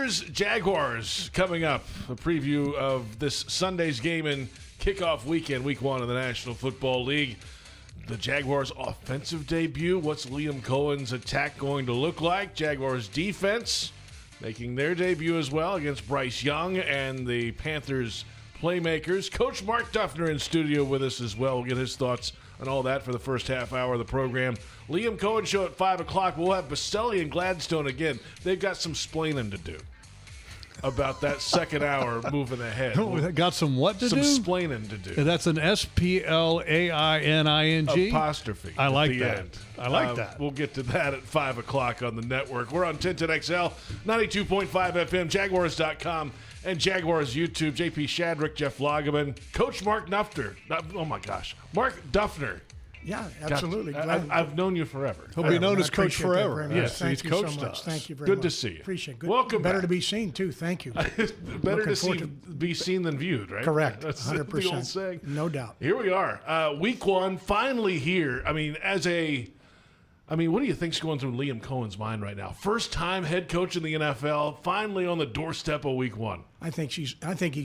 Panthers, Jaguars coming up. A preview of this Sunday's game in kickoff weekend, week 1 of the National Football League. The Jaguars' offensive debut. What's Liam Coen's attack going to look like? Jaguars' defense making their debut as well against Bryce Young and the Panthers' playmakers. Coach Mark Duffner in studio with us as well. We'll get his thoughts on all that for the first half hour of the program. Liam Coen Show at 5 o'clock. We'll have Boselli and Gladstone again. They've got some splaining to do about that second hour moving ahead. Got some what to do? Some splaining to do. That's an S-P-L-A-I-N-I-G? Apostrophe. I like that. End. I like that. We'll get to that at 5 o'clock on the network. We're on 1010XL, 92.5 FM, Jaguars.com, and Jaguars YouTube. JP Shadrick, Jeff Lageman, Coach Mark Duffner. Oh, my gosh. Mark Duffner. Yeah, absolutely. I've known you forever. He'll be known as Coach forever. Yes, thank you coached so much. us. Thank you very much. Good to see you. Appreciate it. Welcome Better back. to be seen, too. Thank you. Better to be seen than viewed, right? Correct. That's 100%. the old saying. No doubt. Here we are. Week 1, finally here. I mean, what do you think's going through Liam Coen's mind right now? First time head coach in the NFL, finally on the doorstep of week 1. I think he's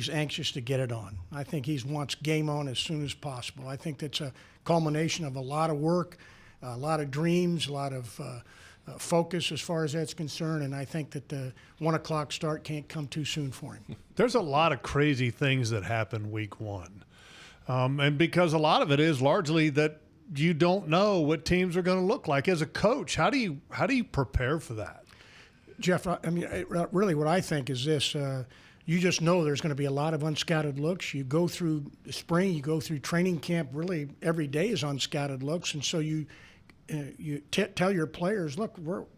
anxious to get it on. I think he wants game on as soon as possible. I think that's a culmination of a lot of work, a lot of dreams, a lot of focus as far as that's concerned, and I think that the 1 o'clock start can't come too soon for him. There's a lot of crazy things that happen week 1. And because a lot of it is largely that you don't know what teams are going to look like. As a coach, how do you prepare for that? Jeff, I mean, really what I think is this. You just know there's going to be a lot of unscouted looks. You go through the spring, you go through training camp, really every day is unscouted looks. And so you tell your players, look,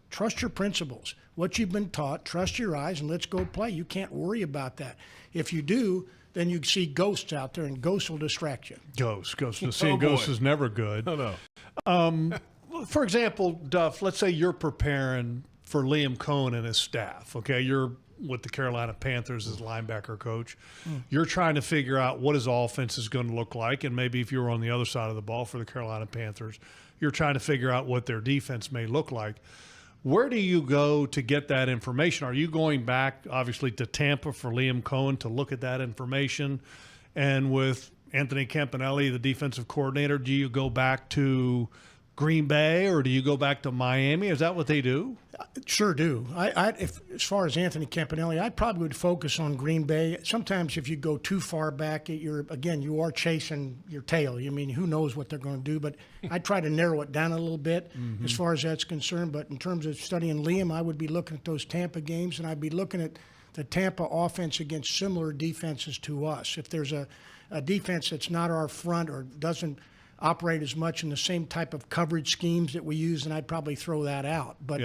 trust your principles, what you've been taught, trust your eyes, and let's go play. You can't worry about that. If you do, then you see ghosts out there, and ghosts will distract you. Ghosts. Seeing ghosts is never good. No. For example, Duff, let's say you're preparing for Liam Coen and his staff, okay? You're with the Carolina Panthers as linebacker coach. You're trying to figure out what his offense is going to look like, and maybe if you were on the other side of the ball for the Carolina Panthers, you're trying to figure out what their defense may look like. Where do you go to get that information? Are you going back, obviously, to Tampa for Liam Coen to look at that information? And with Anthony Campanelli, the defensive coordinator, do you go back to Green Bay or do you go back to Miami? Is that what they do? Sure do. As far as Anthony Campanelli, I probably would focus on Green Bay. Sometimes if you go too far back, you are chasing your tail. I mean, who knows what they're going to do? But I try to narrow it down a little bit as far as that's concerned. But in terms of studying Liam, I would be looking at those Tampa games, and I'd be looking at the Tampa offense against similar defenses to us. If there's a defense that's not our front or doesn't operate as much in the same type of coverage schemes that we use, and I'd probably throw that out. But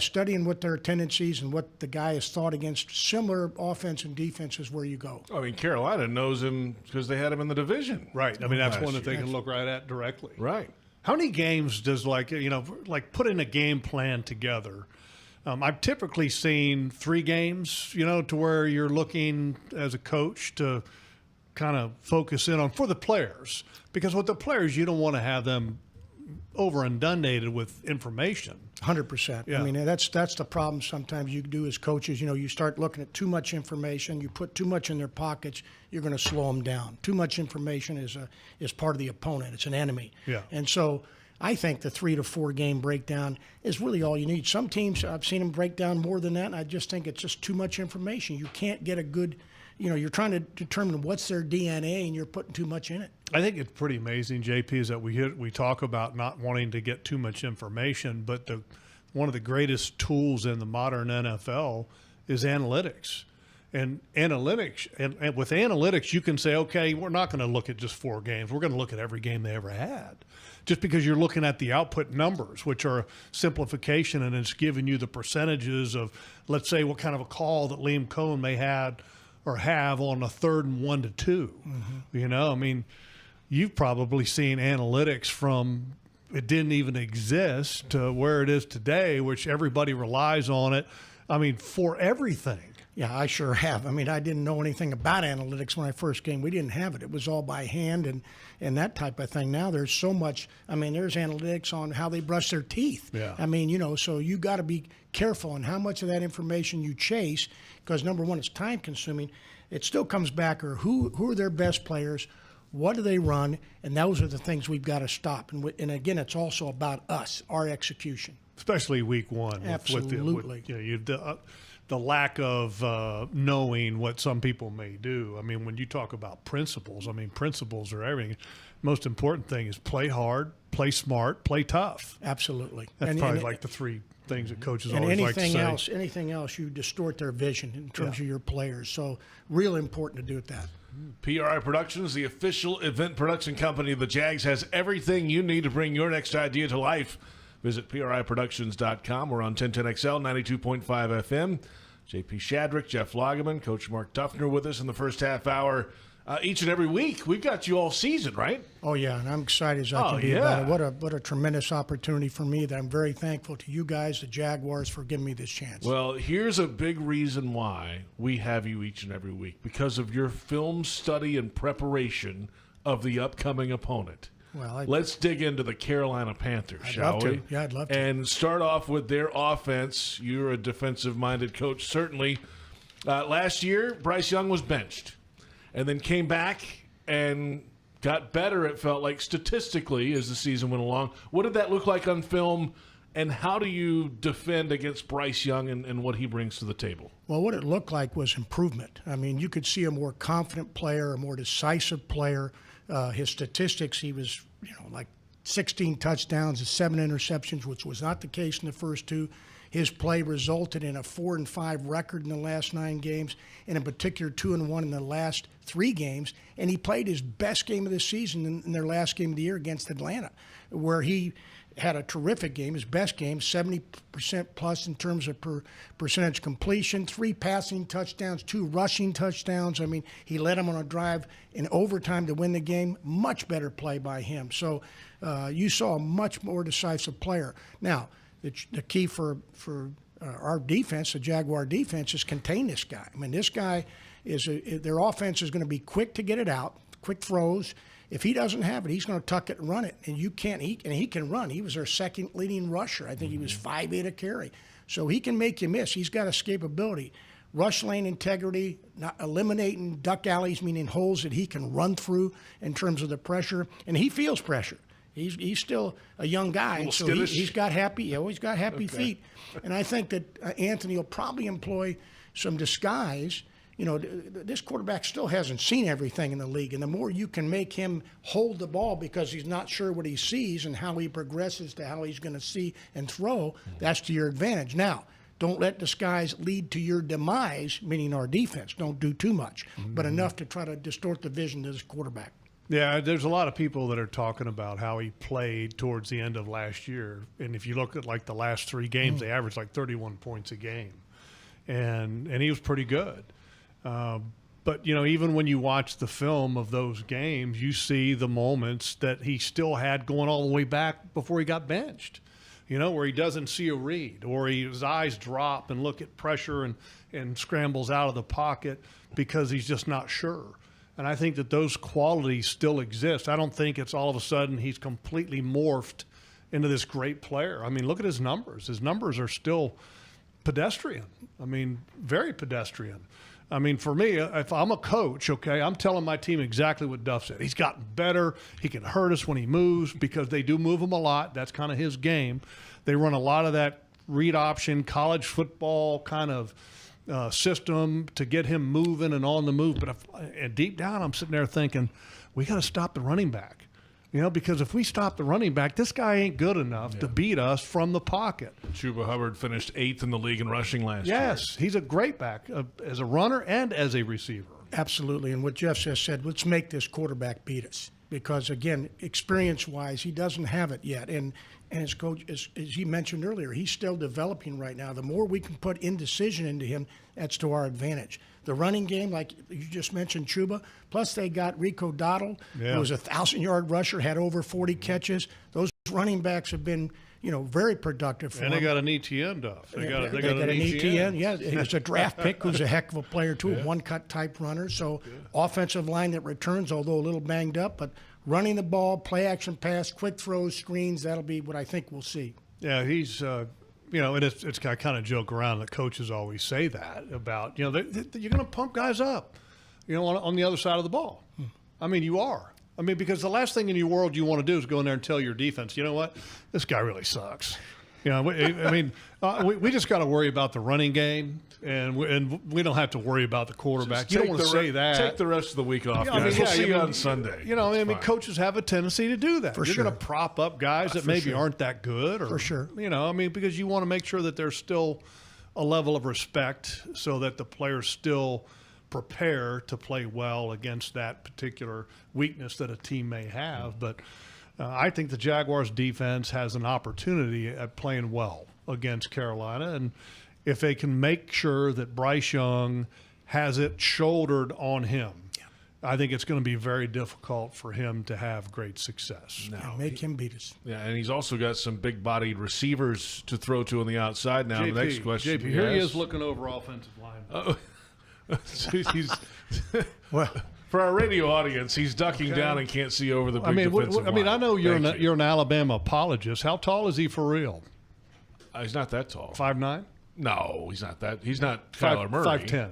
studying what their tendencies and what the guy has thought against similar offense and defense is where you go. I mean, Carolina knows him because they had him in the division. Right. I mean, that's one that they can look right at directly. Right. How many games does putting a game plan together? I've typically seen 3 games, to where you're looking as a coach to kind of focus in on for the players, because with the players, you don't want to have them over inundated with information. 100%. Yeah. I mean, that's the problem sometimes you do as coaches. You start looking at too much information. You put too much in their pockets, you're going to slow them down. Too much information is part of the opponent. It's an enemy. Yeah. And so I think the 3 to 4 game breakdown is really all you need. Some teams, I've seen them break down more than that, and I just think it's just too much information. You can't get a good you're trying to determine what's their DNA, and you're putting too much in it. I think it's pretty amazing, JP, is that we talk about not wanting to get too much information, but one of the greatest tools in the modern NFL is analytics. And analytics, and with analytics, you can say, okay, we're not going to look at just 4 games. We're going to look at every game they ever had. Just because you're looking at the output numbers, which are simplification, and it's giving you the percentages of, let's say, what kind of a call that Liam Coen may have on a 3rd and 1 to 2. Mm-hmm. I mean, you've probably seen analytics from it didn't even exist to where it is today, which everybody relies on it. I mean, for everything. Yeah, I sure have. I mean, I didn't know anything about analytics when I first came. We didn't have it. It was all by hand and that type of thing. Now there's so much. I mean, there's analytics on how they brush their teeth. Yeah. I mean, so you got to be careful on how much of that information you chase, because number one, it's time consuming. It still comes back, or who are their best players? What do they run? And those are the things we've got to stop. And again, it's also about us, our execution. Especially week one. Absolutely. The lack of knowing what some people may do. I mean, when you talk about principles, principles are everything. Most important thing is play hard, play smart, play tough. Absolutely. That's probably like the three things that coaches always like to say. Anything else, you distort their vision in terms of your players. So real important to do that. PRI Productions, the official event production company of the Jags, has everything you need to bring your next idea to life. Visit PRIProductions.com. We're on 1010XL, 92.5 FM. JP Shadrick, Jeff Lageman, Coach Mark Duffner with us in the first half hour. Each and every week, we've got you all season, right? Oh, yeah, and I'm excited as I can be about it. What a tremendous opportunity for me that I'm very thankful to you guys, the Jaguars, for giving me this chance. Well, here's a big reason why we have you each and every week, because of your film study and preparation of the upcoming opponent. Well, let's dig into the Carolina Panthers, shall we? Yeah, I'd love to. And start off with their offense. You're a defensive-minded coach, certainly. Last year, Bryce Young was benched and then came back and got better, it felt like, statistically as the season went along. What did that look like on film, and how do you defend against Bryce Young and what he brings to the table? Well, what it looked like was improvement. I mean, you could see a more confident player, a more decisive player. His statistics, he was, like 16 touchdowns and 7 interceptions, which was not the case in the first two. His play resulted in a 4-5 record in the last 9 games, and in particular 2-1 in the last 3 games. And he played his best game of the season in their last game of the year against Atlanta, where he had a terrific game, his best game, 70% plus in terms of percentage completion, 3 passing touchdowns, 2 rushing touchdowns. I mean, he led them on a drive in overtime to win the game. Much better play by him. So you saw a much more decisive player. Now, the key for our defense, the Jaguar defense, is contain this guy. I mean, this guy their offense is going to be quick to get it out, quick throws. If he doesn't have it, he's going to tuck it and run it. And he can run. He was our second leading rusher. I think he was 5'8" a carry. So he can make you miss. He's got escapability. Rush lane integrity, not eliminating duck alleys, meaning holes that he can run through in terms of the pressure. And he feels pressure. He's still a young guy, so he's got happy. He's got happy feet. And I think that Anthony will probably employ some disguise. This quarterback still hasn't seen everything in the league, and the more you can make him hold the ball because he's not sure what he sees and how he progresses to how he's going to see and throw, that's to your advantage. Now, don't let disguise lead to your demise, meaning our defense. Don't do too much, but enough to try to distort the vision of this quarterback. Yeah, there's a lot of people that are talking about how he played towards the end of last year. And if you look at like the last 3 games, they averaged like 31 points a game. And he was pretty good. But, even when you watch the film of those games, you see the moments that he still had going all the way back before he got benched, where he doesn't see a read, or his eyes drop and look at pressure and scrambles out of the pocket because he's just not sure. And I think that those qualities still exist. I don't think it's all of a sudden he's completely morphed into this great player. I mean, look at his numbers. His numbers are still pedestrian. I mean, very pedestrian. I mean, for me, if I'm a coach, okay, I'm telling my team exactly what Duff said. He's gotten better. He can hurt us when he moves because they do move him a lot. That's kind of his game. They run a lot of that read option, college football kind of system to get him moving and on the move. But and deep down, I'm sitting there thinking, we got to stop the running back. Because if we stop the running back, this guy ain't good enough to beat us from the pocket. Chuba Hubbard finished 8th in the league in rushing last year. Yes, he's a great back as a runner and as a receiver. Absolutely. And what Jeff just said, let's make this quarterback beat us. Because, again, experience-wise, he doesn't have it yet. And as Coach, as he mentioned earlier, he's still developing right now. The more we can put indecision into him, that's to our advantage. The running game, like you just mentioned, Chuba, plus they got Rico Dottle, who was a 1,000-yard rusher, had over 40 catches. Those running backs have been very productive for And them. they got an ETN, Duff. They got an ETN. Yeah, he was a draft pick who's a heck of a player, too, a one-cut type runner. So offensive line that returns, although a little banged up, but running the ball, play-action pass, quick throws, screens, that'll be what I think we'll see. Yeah, he's and it's I kind of joke around that coaches always say that about, you're going to pump guys up, on the other side of the ball. I mean, you are. I mean, because the last thing in your world you want to do is go in there and tell your defense, you know what, this guy really sucks. We just got to worry about the running game, and we don't have to worry about the quarterback. You don't want to say that. Take the rest of the week off, guys. We'll see you on Sunday. Coaches have a tendency to do that. For You're sure. going to prop up guys that maybe aren't that good. For sure. Because you want to make sure that there's still a level of respect so that the players still prepare to play well against that particular weakness that a team may have. But I think the Jaguars defense has an opportunity at playing well against Carolina. And if they can make sure that Bryce Young has it shouldered on him, I think it's going to be very difficult for him to have great success. Make him beat us. Yeah, and he's also got some big-bodied receivers to throw to on the outside now. JP, The next question. JP, here he is looking over offensive line. He's well, for our radio audience, he's ducking down and can't see over the big defensive line. I know you're an Alabama apologist. How tall is he for real? He's not that tall. 5'9"? No, he's not that. He's not Kyler Murray. 5'10".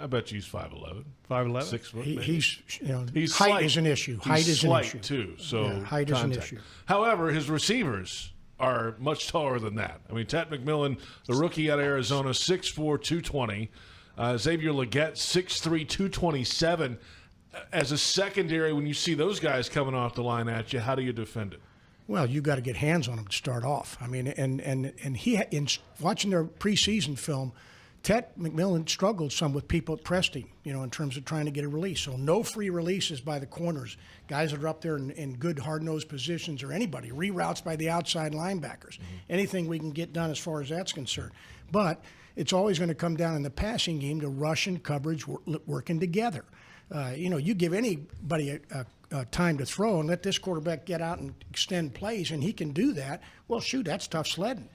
I bet you he's 5'11". 5'11"? 6 foot. He's height slight. is an issue. He's Height is an slight issue too. So height is an issue. However, his receivers are much taller than that. I mean, Ted McMillan, the rookie out of Arizona, 6'4", 220. Xavier Legette, 6'3", 227. As a secondary, when you see those guys coming off the line at you, how do you defend it? Well, you got to get hands on him to start off. I mean, and he in watching their preseason film, Ted McMillan struggled some with people that pressed him, in terms of trying to get a release. So no free releases by the corners, guys that are up there in good hard-nosed positions, or anybody, reroutes by the outside linebackers. Anything we can get done as far as that's concerned. But it's always going to come down in the passing game to rush and coverage working together. You give anybody a time to throw and let this quarterback get out and extend plays, and he can do that. Well, shoot, that's tough sledding.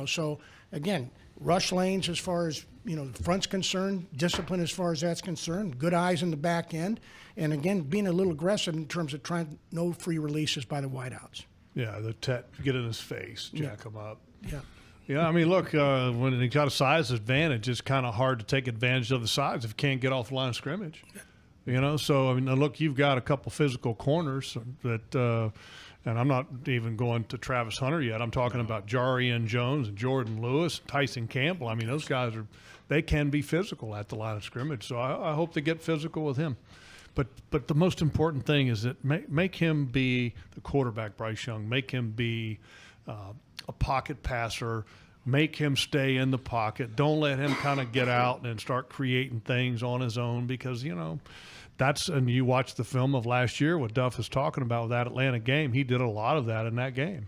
So, again, rush lanes as far as, the front's concerned, discipline as far as that's concerned, good eyes in the back end, and, again, being a little aggressive in terms of trying no free releases by the wideouts. Yeah, the get in his face, jack him up. Yeah. Yeah, I mean, look, when he got a size advantage, it's kind of hard to take advantage of the size if you can't get off the line of scrimmage. So, I mean, look, you've got a couple physical corners that and I'm not even going to Travis Hunter yet. I'm talking about Jarian Jones and Jordan Lewis, Tyson Campbell. I mean, those guys they can be physical at the line of scrimmage. So I hope they get physical with him. But the most important thing is that make him be the quarterback, Bryce Young. Make him be a pocket passer. Make him stay in the pocket. Don't let him kind of get out and start creating things on his own, because, and you watch the film of last year, what Duff is talking about with that Atlanta game. He did a lot of that in that game.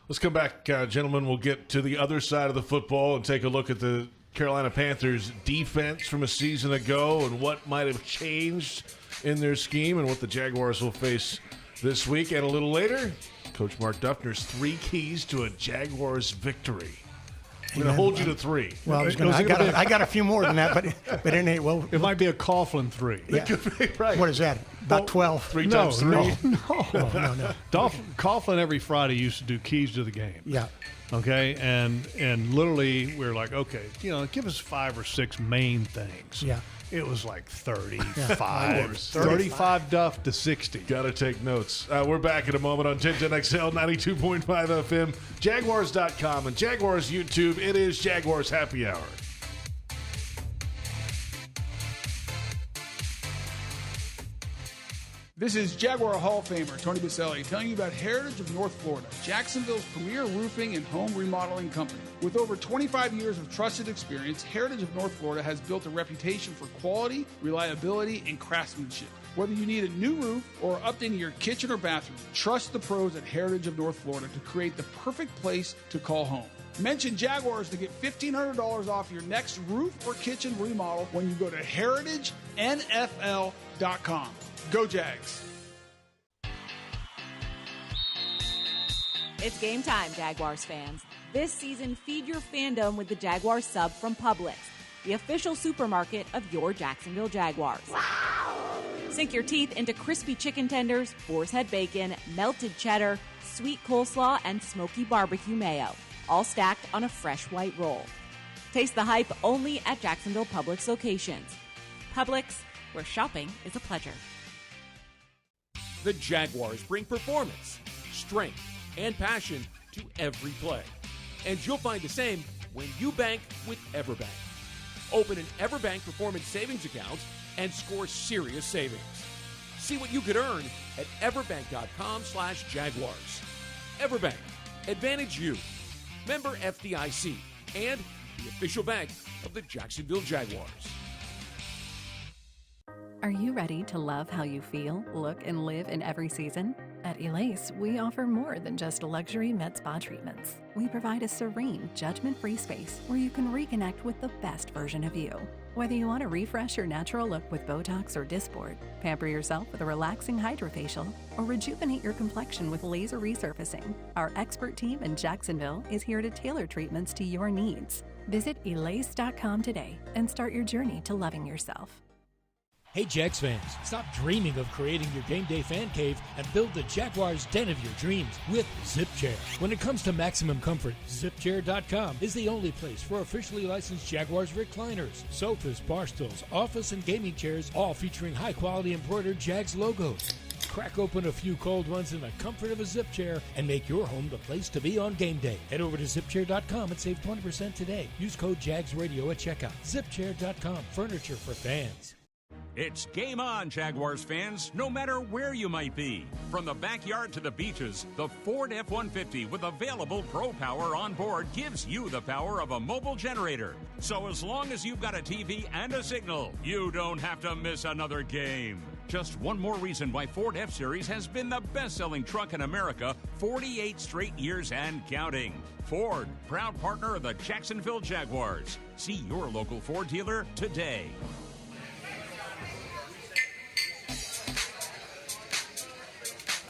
Let's come back, gentlemen. We'll get to the other side of the football and take a look at the Carolina Panthers defense from a season ago and what might have changed in their scheme and what the Jaguars will face this week. And a little later, Coach Mark Duffner's 3 keys to a Jaguars victory. I'm going to hold you to 3. Well, I got a few more than that, but it might be a Coughlin 3. Yeah. Right. What is that? About 12. 3 times 3. No. Coughlin every Friday used to do keys to the game. Yeah. Okay, and literally we're like, okay, give us 5 or 6 main things. Yeah. It was like 35. 35 Duff to 60. Got to take notes. We're back in a moment on 1010XL 92.5 FM, Jaguars.com, and Jaguars YouTube. It is Jaguars Happy Hour. This is Jaguar Hall of Famer Tony Boselli telling you about Heritage of North Florida, Jacksonville's premier roofing and home remodeling company. With over 25 years of trusted experience, Heritage of North Florida has built a reputation for quality, reliability, and craftsmanship. Whether you need a new roof or updating your kitchen or bathroom, trust the pros at Heritage of North Florida to create the perfect place to call home. Mention Jaguars to get $1,500 off your next roof or kitchen remodel when you go to heritagenfl.com. Go Jags. It's game time, Jaguars fans. This season, feed your fandom with the Jaguars sub from Publix, the official supermarket of your Jacksonville Jaguars. Sink your teeth into crispy chicken tenders, boar's head bacon, melted cheddar, sweet coleslaw, and smoky barbecue mayo, all stacked on a fresh white roll. Taste the hype only at Jacksonville Publix locations. Publix, where shopping is a pleasure. The Jaguars bring performance, strength, and passion to every play. And you'll find the same when you bank with EverBank. Open an EverBank Performance Savings account and score serious savings. See what you could earn at everbank.com/Jaguars. EverBank, advantage you. Member FDIC and the official bank of the Jacksonville Jaguars. Are you ready to love how you feel, look, and live in every season? At Elace, we offer more than just luxury med spa treatments. We provide a serene, judgment-free space where you can reconnect with the best version of you. Whether you want to refresh your natural look with Botox or Dysport, pamper yourself with a relaxing hydrofacial, or rejuvenate your complexion with laser resurfacing, our expert team in Jacksonville is here to tailor treatments to your needs. Visit Elace.com today and start your journey to loving yourself. Hey Jags fans, stop dreaming of creating your game day fan cave and build the Jaguars den of your dreams with ZipChair. When it comes to maximum comfort, ZipChair.com is the only place for officially licensed Jaguars recliners, sofas, bar stools, office and gaming chairs, all featuring high-quality embroidered Jags logos. Crack open a few cold ones in the comfort of a ZipChair and make your home the place to be on game day. Head over to ZipChair.com and save 20% today. Use code JagsRadio at checkout. ZipChair.com, furniture for fans. It's game on, Jaguars fans, no matter where you might be. From the backyard to the beaches, the Ford F-150 with available Pro Power on board gives you the power of a mobile generator. So as long as you've got a TV and a signal, you don't have to miss another game. Just one more reason why Ford F-Series has been the best-selling truck in America 48 straight years and counting. Ford, proud partner of the Jacksonville Jaguars. See your local Ford dealer today.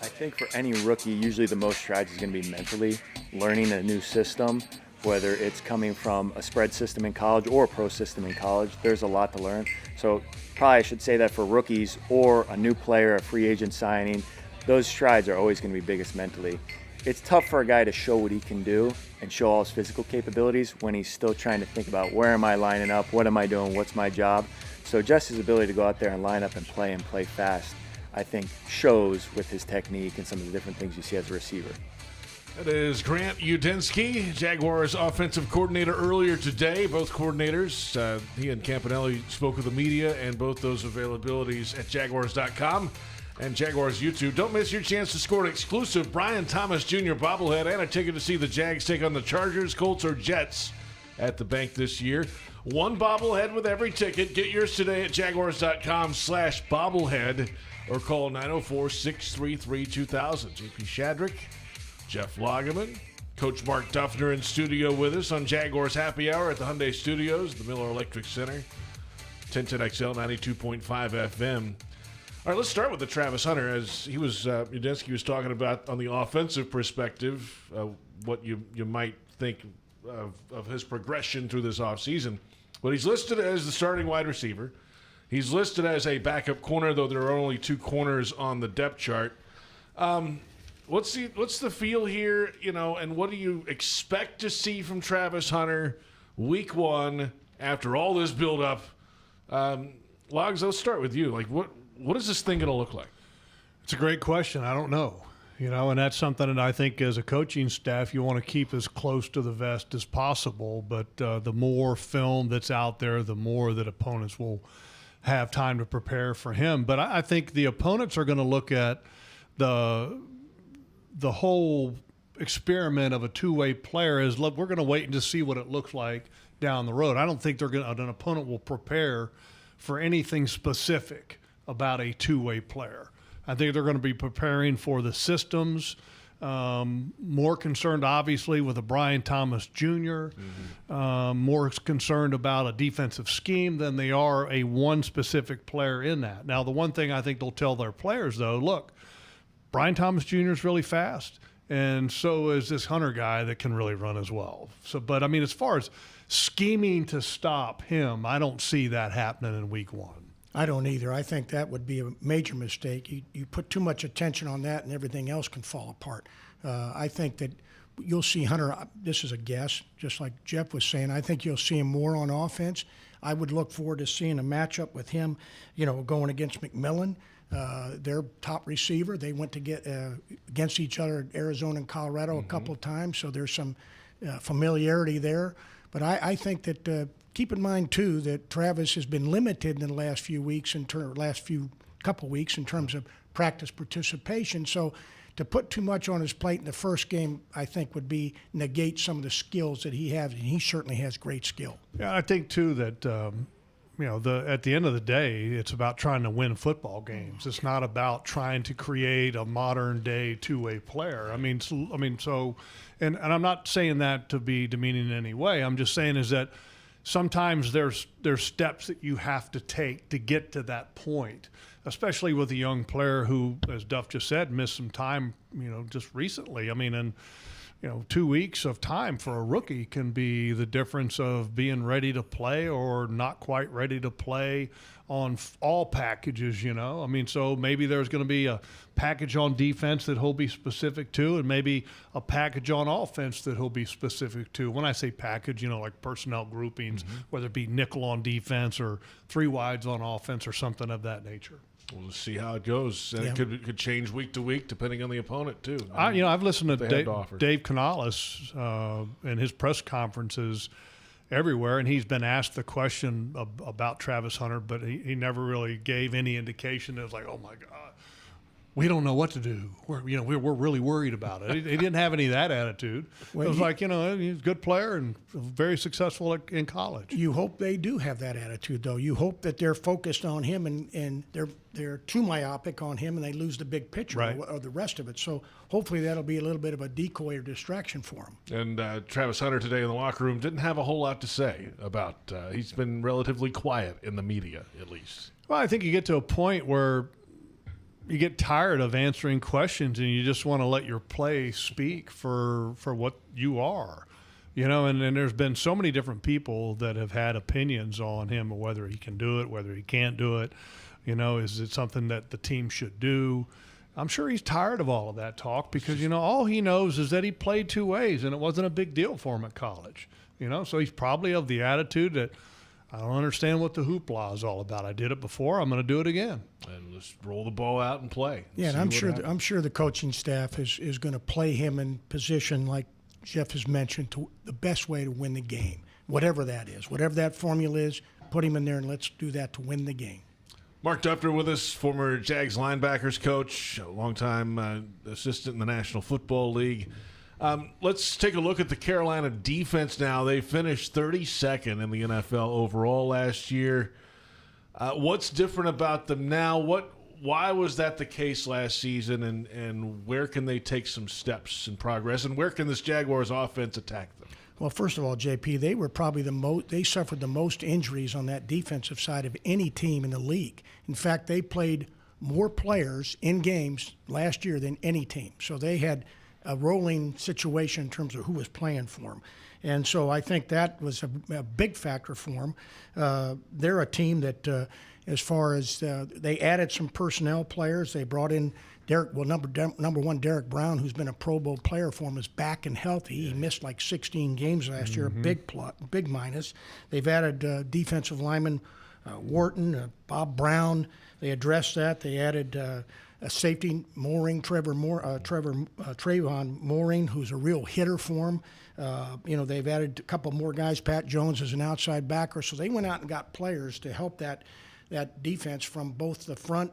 I think for any rookie, usually the most strides is going to be mentally learning a new system, whether it's coming from a spread system in college or a pro system in college. There's a lot to learn. So probably I should say that for rookies or a new player, a free agent signing, those strides are always going to be biggest mentally. It's tough for a guy to show what he can do and show all his physical capabilities when he's still trying to think about where am I lining up, what am I doing, what's my job. So just his ability to go out there and line up and play fast, I think shows with his technique and some of the different things you see as a receiver. That is Grant Udinski, Jaguars offensive coordinator earlier today. Both coordinators, he and Campanelli spoke with the media, and both those availabilities at Jaguars.com and Jaguars YouTube. Don't miss your chance to score an exclusive Brian Thomas Jr. bobblehead and a ticket to see the Jags take on the Chargers, Colts, or Jets at the bank this year. One bobblehead with every ticket. Get yours today at Jaguars.com/bobblehead or call 904-633-2000. JP Shadrick, Jeff Lageman, Coach Mark Duffner in studio with us on Jaguars Happy Hour at the Hyundai Studios, the Miller Electric Center, 1010XL 92.5 FM. All right, let's start with the Travis Hunter. As he was, Udinski was talking about on the offensive perspective, what you might think of his progression through this offseason. But he's listed as the starting wide receiver. He's listed as a backup corner, though there are only two corners on the depth chart. What's the feel here, and what do you expect to see from Travis Hunter week one after all this build-up? Logs, let's start with you. Like, what is this thing going to look like? It's a great question. I don't know. And that's something that I think as a coaching staff you want to keep as close to the vest as possible. But the more film that's out there, the more that opponents will have time to prepare for him. But I think the opponents are going to look at the whole experiment of a two-way player as, look, we're going to wait and just see what it looks like down the road. I don't think an opponent will prepare for anything specific about a two-way player. I think they're going to be preparing for the systems, more concerned, obviously, with a Brian Thomas Jr., more concerned about a defensive scheme than they are a one specific player in that. Now, the one thing I think they'll tell their players, though, look, Brian Thomas Jr. is really fast, and so is this Hunter guy that can really run as well. So, but I mean, as far as scheming to stop him, I don't see that happening in week 1. I don't either. I think that would be a major mistake. You put too much attention on that, and everything else can fall apart. I think that you'll see Hunter. This is a guess, just like Jeff was saying. I think you'll see him more on offense. I would look forward to seeing a matchup with him, going against McMillan, their top receiver. They went to get against each other at Arizona and Colorado a couple of times, so there's some familiarity there. But I think that keep in mind too that Travis has been limited in the last few weeks couple weeks in terms of practice participation. So to put too much on his plate in the first game, I think would be negate some of the skills that he has, and he certainly has great skill. Yeah, I think too that at the end of the day, it's about trying to win football games. It's not about trying to create a modern day two-way player. And I'm not saying that to be demeaning in any way. I'm just saying is that sometimes there's steps that you have to take to get to that point, especially with a young player who, as Duff just said, missed some time, just recently. 2 weeks of time for a rookie can be the difference of being ready to play or not quite ready to play on all packages, So maybe there's going to be a package on defense that he'll be specific to, and maybe a package on offense that he'll be specific to. When I say package, like personnel groupings, whether it be nickel on defense or 3 wides on offense or something of that nature. We'll see how it goes, and it could change week to week depending on the opponent too. I've listened to Dave Canales in his press conferences everywhere, and he's been asked the question about Travis Hunter, but he never really gave any indication. It was like, oh my God, we don't know what to do. We're really worried about it. He didn't have any of that attitude. Well, it was like, he's a good player and very successful in college. You hope they do have that attitude, though. You hope that they're focused on him and they're too myopic on him and they lose the big picture or the rest of it. So hopefully that'll be a little bit of a decoy or distraction for him. And Travis Hunter today in the locker room didn't have a whole lot to say about he's been relatively quiet in the media, at least. Well, I think you get to a point where you get tired of answering questions and you just want to let your play speak for what you are, and there's been so many different people that have had opinions on him, whether he can do it, whether he can't do it, is it something that the team should do? I'm sure he's tired of all of that talk because, all he knows is that he played 2 ways and it wasn't a big deal for him at college, so he's probably of the attitude that I don't understand what the hoopla is all about. I did it before. I'm going to do it again. And let's roll the ball out and play. Yeah, and I'm sure the coaching staff is going to play him in position, like Jeff has mentioned, to the best way to win the game, whatever that is, whatever that formula is. Put him in there and let's do that to win the game. Mark Duffner with us, former Jags linebackers coach, a longtime assistant in the National Football League. Let's take a look at the Carolina defense now. They finished 32nd in the NFL overall last year. What's different about them now? Why was that the case last season, and where can they take some steps in progress, and where can this Jaguars offense attack them? Well, first of all, JP, they were probably they suffered the most injuries on that defensive side of any team in the league. In fact, they played more players in games last year than any team. So they had a rolling situation in terms of who was playing for them. And so I think that was a big factor for them. They're a team that, as far as they added some personnel players, they brought in number one, Derek Brown, who's been a Pro Bowl player for them, is back and healthy. He missed like 16 games last year, a big minus. They've added defensive lineman Wharton, Bob Brown. They addressed that. They added a safety, Mooring, Trayvon Mooring, who's a real hitter for them. They've added a couple more guys. Pat Jones is an outside backer. So they went out and got players to help that defense from both the front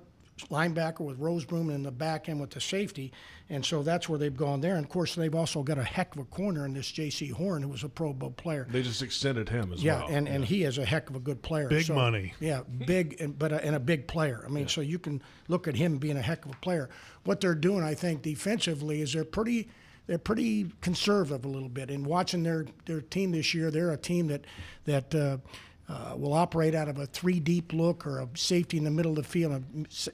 linebacker with Rosebroom and the back end with the safety. And so that's where they've gone there. And, of course, they've also got a heck of a corner in this J.C. Horn, who was a Pro Bowl player. They just extended him as well. And he is a heck of a good player. Big money. Yeah, big, and a big player. So you can look at him being a heck of a player. What they're doing, I think, defensively is they're pretty conservative a little bit. And watching their team this year, they're a team that will operate out of a 3-deep look or a safety in the middle of the field,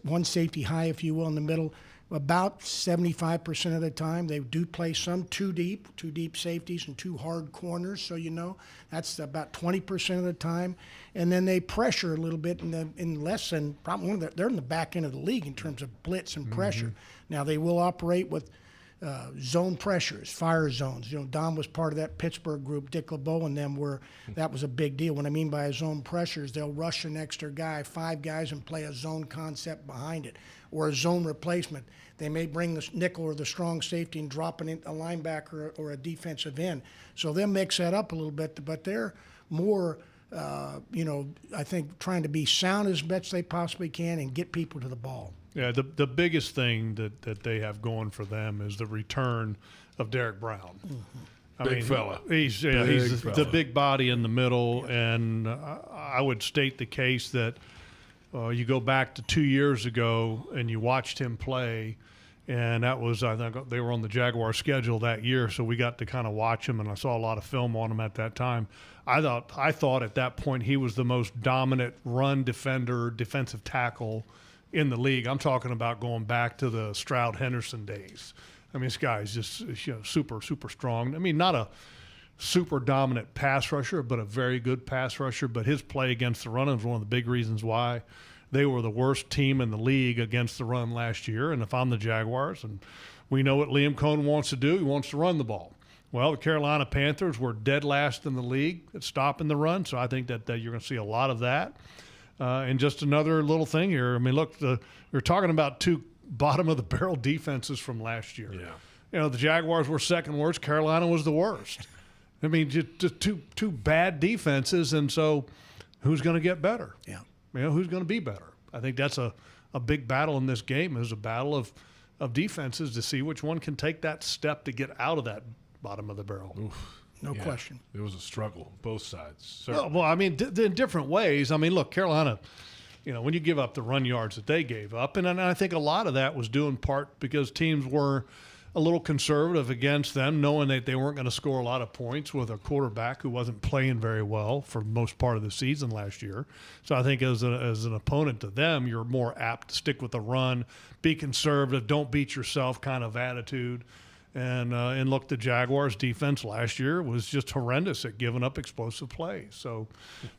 one safety high, if you will, in the middle. about 75% of the time. They do play some two deep safeties and two hard corners, so that's about 20% of the time. And then they pressure a little bit in less than probably they're in the back end of the league in terms of blitz and pressure. Now they will operate with zone pressures, fire zones. Don was part of that Pittsburgh group, Dick LeBeau and them, where that was a big deal. What I mean by zone pressures, they'll rush an extra guy, 5 guys, and play a zone concept behind it, or a zone replacement. They may bring the nickel or the strong safety and drop a linebacker or a defensive end. So they'll mix that up a little bit, but they're more, I think, trying to be sound as best they possibly can and get people to the ball. Yeah, the biggest thing that they have going for them is the return of Derek Brown. Big fella. He's the big body in the middle, and I would state the case that you go back to 2 years ago and you watched him play, and that was, I think, they were on the Jaguars schedule that year, so we got to kind of watch him, and I saw a lot of film on him at that time. I thought at that point he was the most dominant run defender, defensive tackle in the league. I'm talking about going back to the Stroud-Henderson days. I mean, this guy is just super, super strong. I mean, not a super dominant pass rusher, but a very good pass rusher. But his play against the run is one of the big reasons why they were the worst team in the league against the run last year. And if I'm the Jaguars, and we know what Liam Coen wants to do, he wants to run the ball. Well, the Carolina Panthers were dead last in the league at stopping the run, so I think that you're going to see a lot of that. And just another little thing here. I mean, look, you're talking about 2 bottom-of-the-barrel defenses from last year. Yeah. The Jaguars were second worst. Carolina was the worst. I mean, just two bad defenses, and so who's going to get better? Yeah. Who's going to be better? I think that's a big battle in this game. Is a battle of defenses to see which one can take that step to get out of that bottom of the barrel. Oof. No question. It was a struggle, both sides. Well, I mean, in different ways. I mean, look, Carolina, when you give up the run yards that they gave up, and I think a lot of that was due in part because teams were a little conservative against them, knowing that they weren't going to score a lot of points with a quarterback who wasn't playing very well for most part of the season last year. So I think as an opponent to them, you're more apt to stick with the run, be conservative, don't beat yourself kind of attitude. And look, the Jaguars' defense last year was just horrendous at giving up explosive plays. So,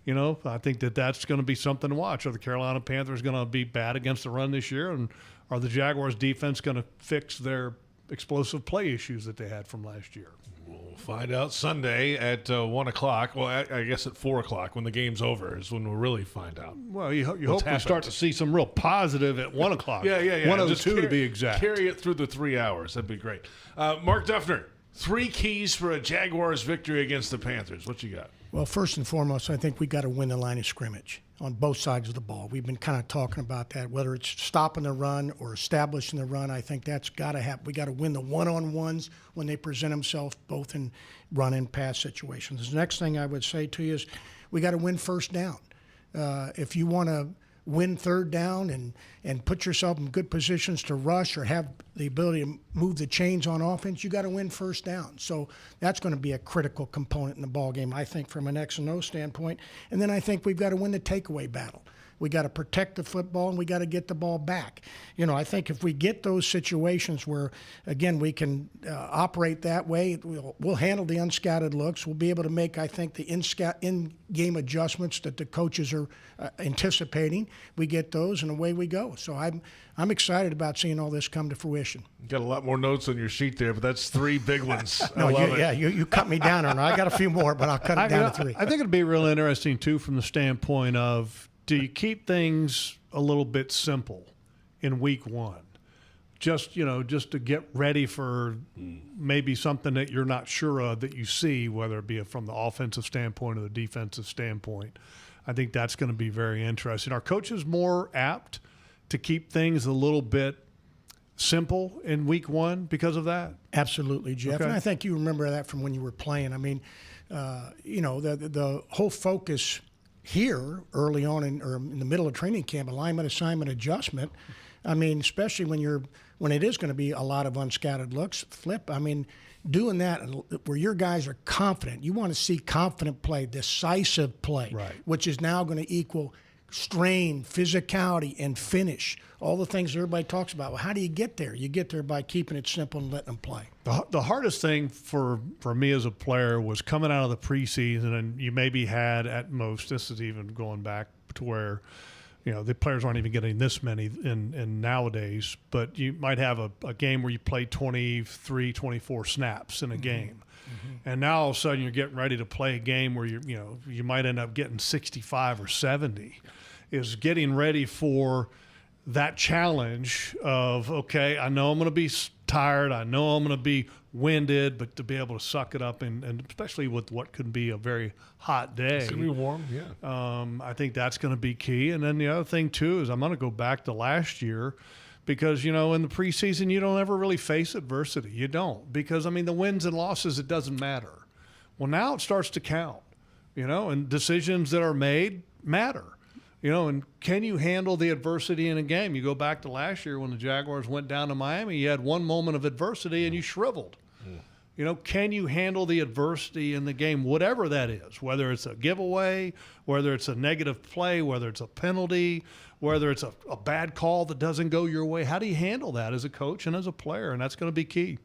I think that's going to be something to watch. Are the Carolina Panthers going to be bad against the run this year? And are the Jaguars' defense going to fix their explosive play issues that they had from last year? We'll find out Sunday at 1 o'clock. Well, I guess at 4 o'clock when the game's over is when we'll really find out. Well, you hope we start to see some real positive at 1 o'clock. Yeah. 1:02 to be exact. Carry it through the 3 hours. That'd be great. Mark Duffner, 3 keys for a Jaguars victory against the Panthers. What you got? Well, first and foremost, I think we got to win the line of scrimmage on both sides of the ball. We've been kind of talking about that, whether it's stopping the run or establishing the run. I think that's got to happen. We got to win the one-on-ones when they present themselves both in run and pass situations. The next thing I would say to you is we got to win first down. If you want to win third down and put yourself in good positions to rush or have the ability to move the chains on offense, you got to win first down. So that's going to be a critical component in the ball game, I think, from an X and O standpoint. And then I think we've got to win the takeaway battle. We got to protect the football, and we got to get the ball back. I think if we get those situations where, again, we can operate that way, we'll handle the unscattered looks. We'll be able to make, I think, the in-game adjustments that the coaches are anticipating. We get those, and away we go. So I'm excited about seeing all this come to fruition. You got a lot more notes on your sheet there, but that's 3 big ones. You cut me down on it. I got a few more, but I'll cut it down to 3. I think it'll be real interesting, too, from the standpoint of, do you keep things a little bit simple in week 1? Just to get ready for maybe something that you're not sure of that you see, whether it be from the offensive standpoint or the defensive standpoint. I think that's going to be very interesting. Are coaches more apt to keep things a little bit simple in week 1 because of that? Absolutely, Jeff. Okay. And I think you remember that from when you were playing. I mean, the whole focus here early on in the middle of training camp, alignment, assignment, adjustment. I mean, especially when it is going to be a lot of unscattered looks, flip. I mean, doing that where your guys are confident. You want to see confident play, decisive play, right, which is now going to equal strain, physicality, and finish. All the things everybody talks about. Well, how do you get there? You get there by keeping it simple and letting them play. The hardest thing for me as a player was coming out of the preseason, and you maybe had at most, this is even going back to where, the players aren't even getting this many in nowadays, but you might have a game where you play 23, 24 snaps in a game. Mm-hmm. And now all of a sudden you're getting ready to play a game where you might end up getting 65 or 70. Is getting ready for that challenge of, okay, I know I'm going to be tired, I know I'm going to be winded, but to be able to suck it up, and especially with what could be a very hot day. It's going to be warm, yeah. I think that's going to be key. And then the other thing, too, is I'm going to go back to last year because, in the preseason, you don't ever really face adversity. You don't. Because, the wins and losses, it doesn't matter. Well, now it starts to count, and decisions that are made matter. And can you handle the adversity in a game? You go back to last year when the Jaguars went down to Miami, you had one moment of adversity and you shriveled. Can you handle the adversity in the game, whatever that is, whether it's a giveaway, whether it's a negative play, whether it's a penalty, whether it's a bad call that doesn't go your way? How do you handle that as a coach and as a player? And that's going to be key.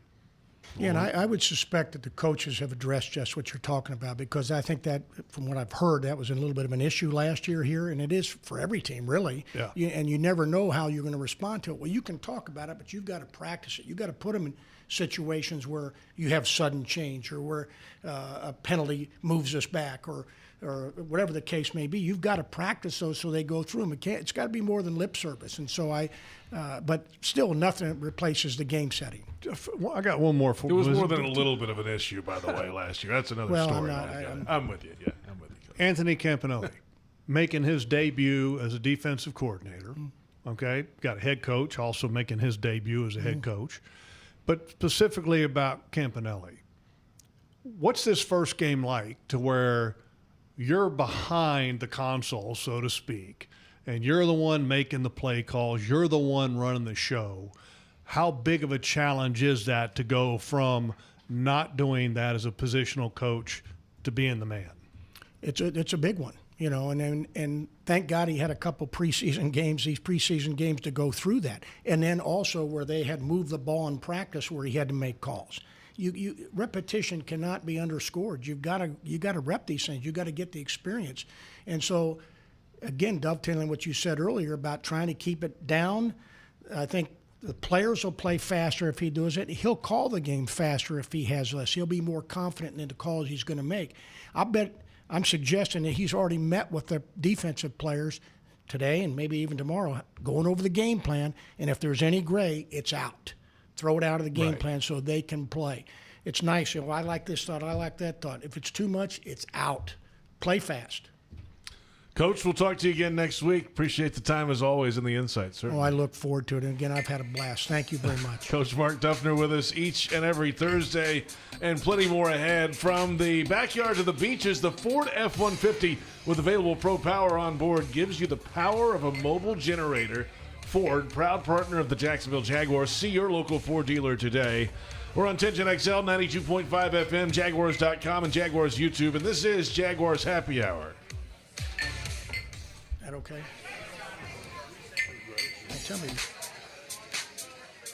Yeah, and I would suspect that the coaches have addressed just what you're talking about, because I think that, from what I've heard, that was a little bit of an issue last year here, and it is for every team, really. Yeah. And you never know how you're going to respond to it. Well, you can talk about it, but you've got to practice it. You've got to put them in situations where you have sudden change, or where a penalty moves us back, or whatever the case may be. You've got to practice those so they go through them. It's got to be more than lip service. And so but still, nothing replaces the game setting. I got one more. It was more than a little bit of an issue, by the way, last year. That's another story. I'm with you. Yeah, I'm with you. Anthony Campanelli making his debut as a defensive coordinator. Okay, got a head coach also making his debut as a head coach. But specifically about Campanelli, what's this first game like to where you're behind the console, so to speak, and you're the one making the play calls, you're the one running the show? How big of a challenge is that to go from not doing that as a positional coach to being the man? It's a big one, and thank God he had a couple preseason games, to go through that. And then also where they had moved the ball in practice where he had to make calls. Repetition cannot be underscored. You got to rep these things. You got to get the experience. And so, again, dovetailing what you said earlier about trying to keep it down, I think the players will play faster if he does it. He'll call the game faster if he has less. He'll be more confident in the calls he's going to make. I'm suggesting that he's already met with the defensive players today and maybe even tomorrow, going over the game plan. And if there's any gray, it's out. Throw it out of the game plan so they can play. It's nice. I like this thought. I like that thought. If it's too much, it's out. Play fast. Coach, we'll talk to you again next week. Appreciate the time as always and the insights, sir. I look forward to it. And again, I've had a blast. Thank you very much. Coach Mark Duffner with us each and every Thursday, and plenty more ahead. From the backyard to the beaches, the Ford F-150 with available Pro Power on board gives you the power of a mobile generator. Ford, proud partner of the Jacksonville Jaguars. See your local Ford dealer today. We're on Tension XL, 92.5 FM, Jaguars.com, and Jaguars YouTube. And this is Jaguars Happy Hour. That okay? Tell me.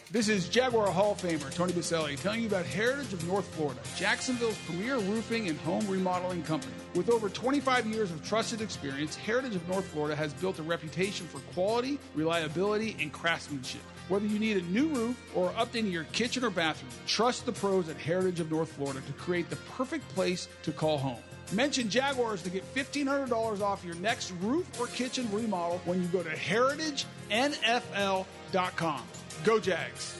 This is Jaguar Hall of Famer Tony Boselli telling you about Heritage of North Florida, Jacksonville's premier roofing and home remodeling company. With over 25 years of trusted experience, Heritage of North Florida has built a reputation for quality, reliability, and craftsmanship. Whether you need a new roof or updating your kitchen or bathroom, trust the pros at Heritage of North Florida to create the perfect place to call home. Mention Jaguars to get $1,500 off your next roof or kitchen remodel when you go to heritagenfl.com. Go Jags.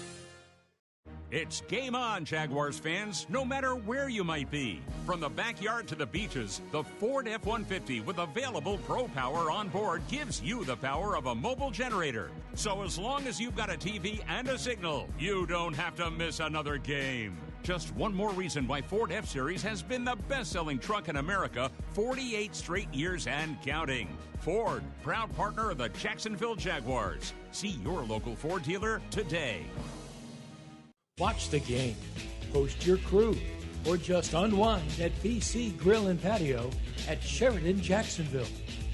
It's game on, Jaguars fans, no matter where you might be. From the backyard to the beaches, the Ford F-150 with available Pro Power on board gives you the power of a mobile generator. So as long as you've got a TV and a signal, you don't have to miss another game. Just one more reason why Ford F-Series has been the best-selling truck in America 48 straight years and counting. Ford, proud partner of the Jacksonville Jaguars. See your local Ford dealer today. Watch the game, host your crew, or just unwind at BC Grill and Patio at Shadrick Jacksonville.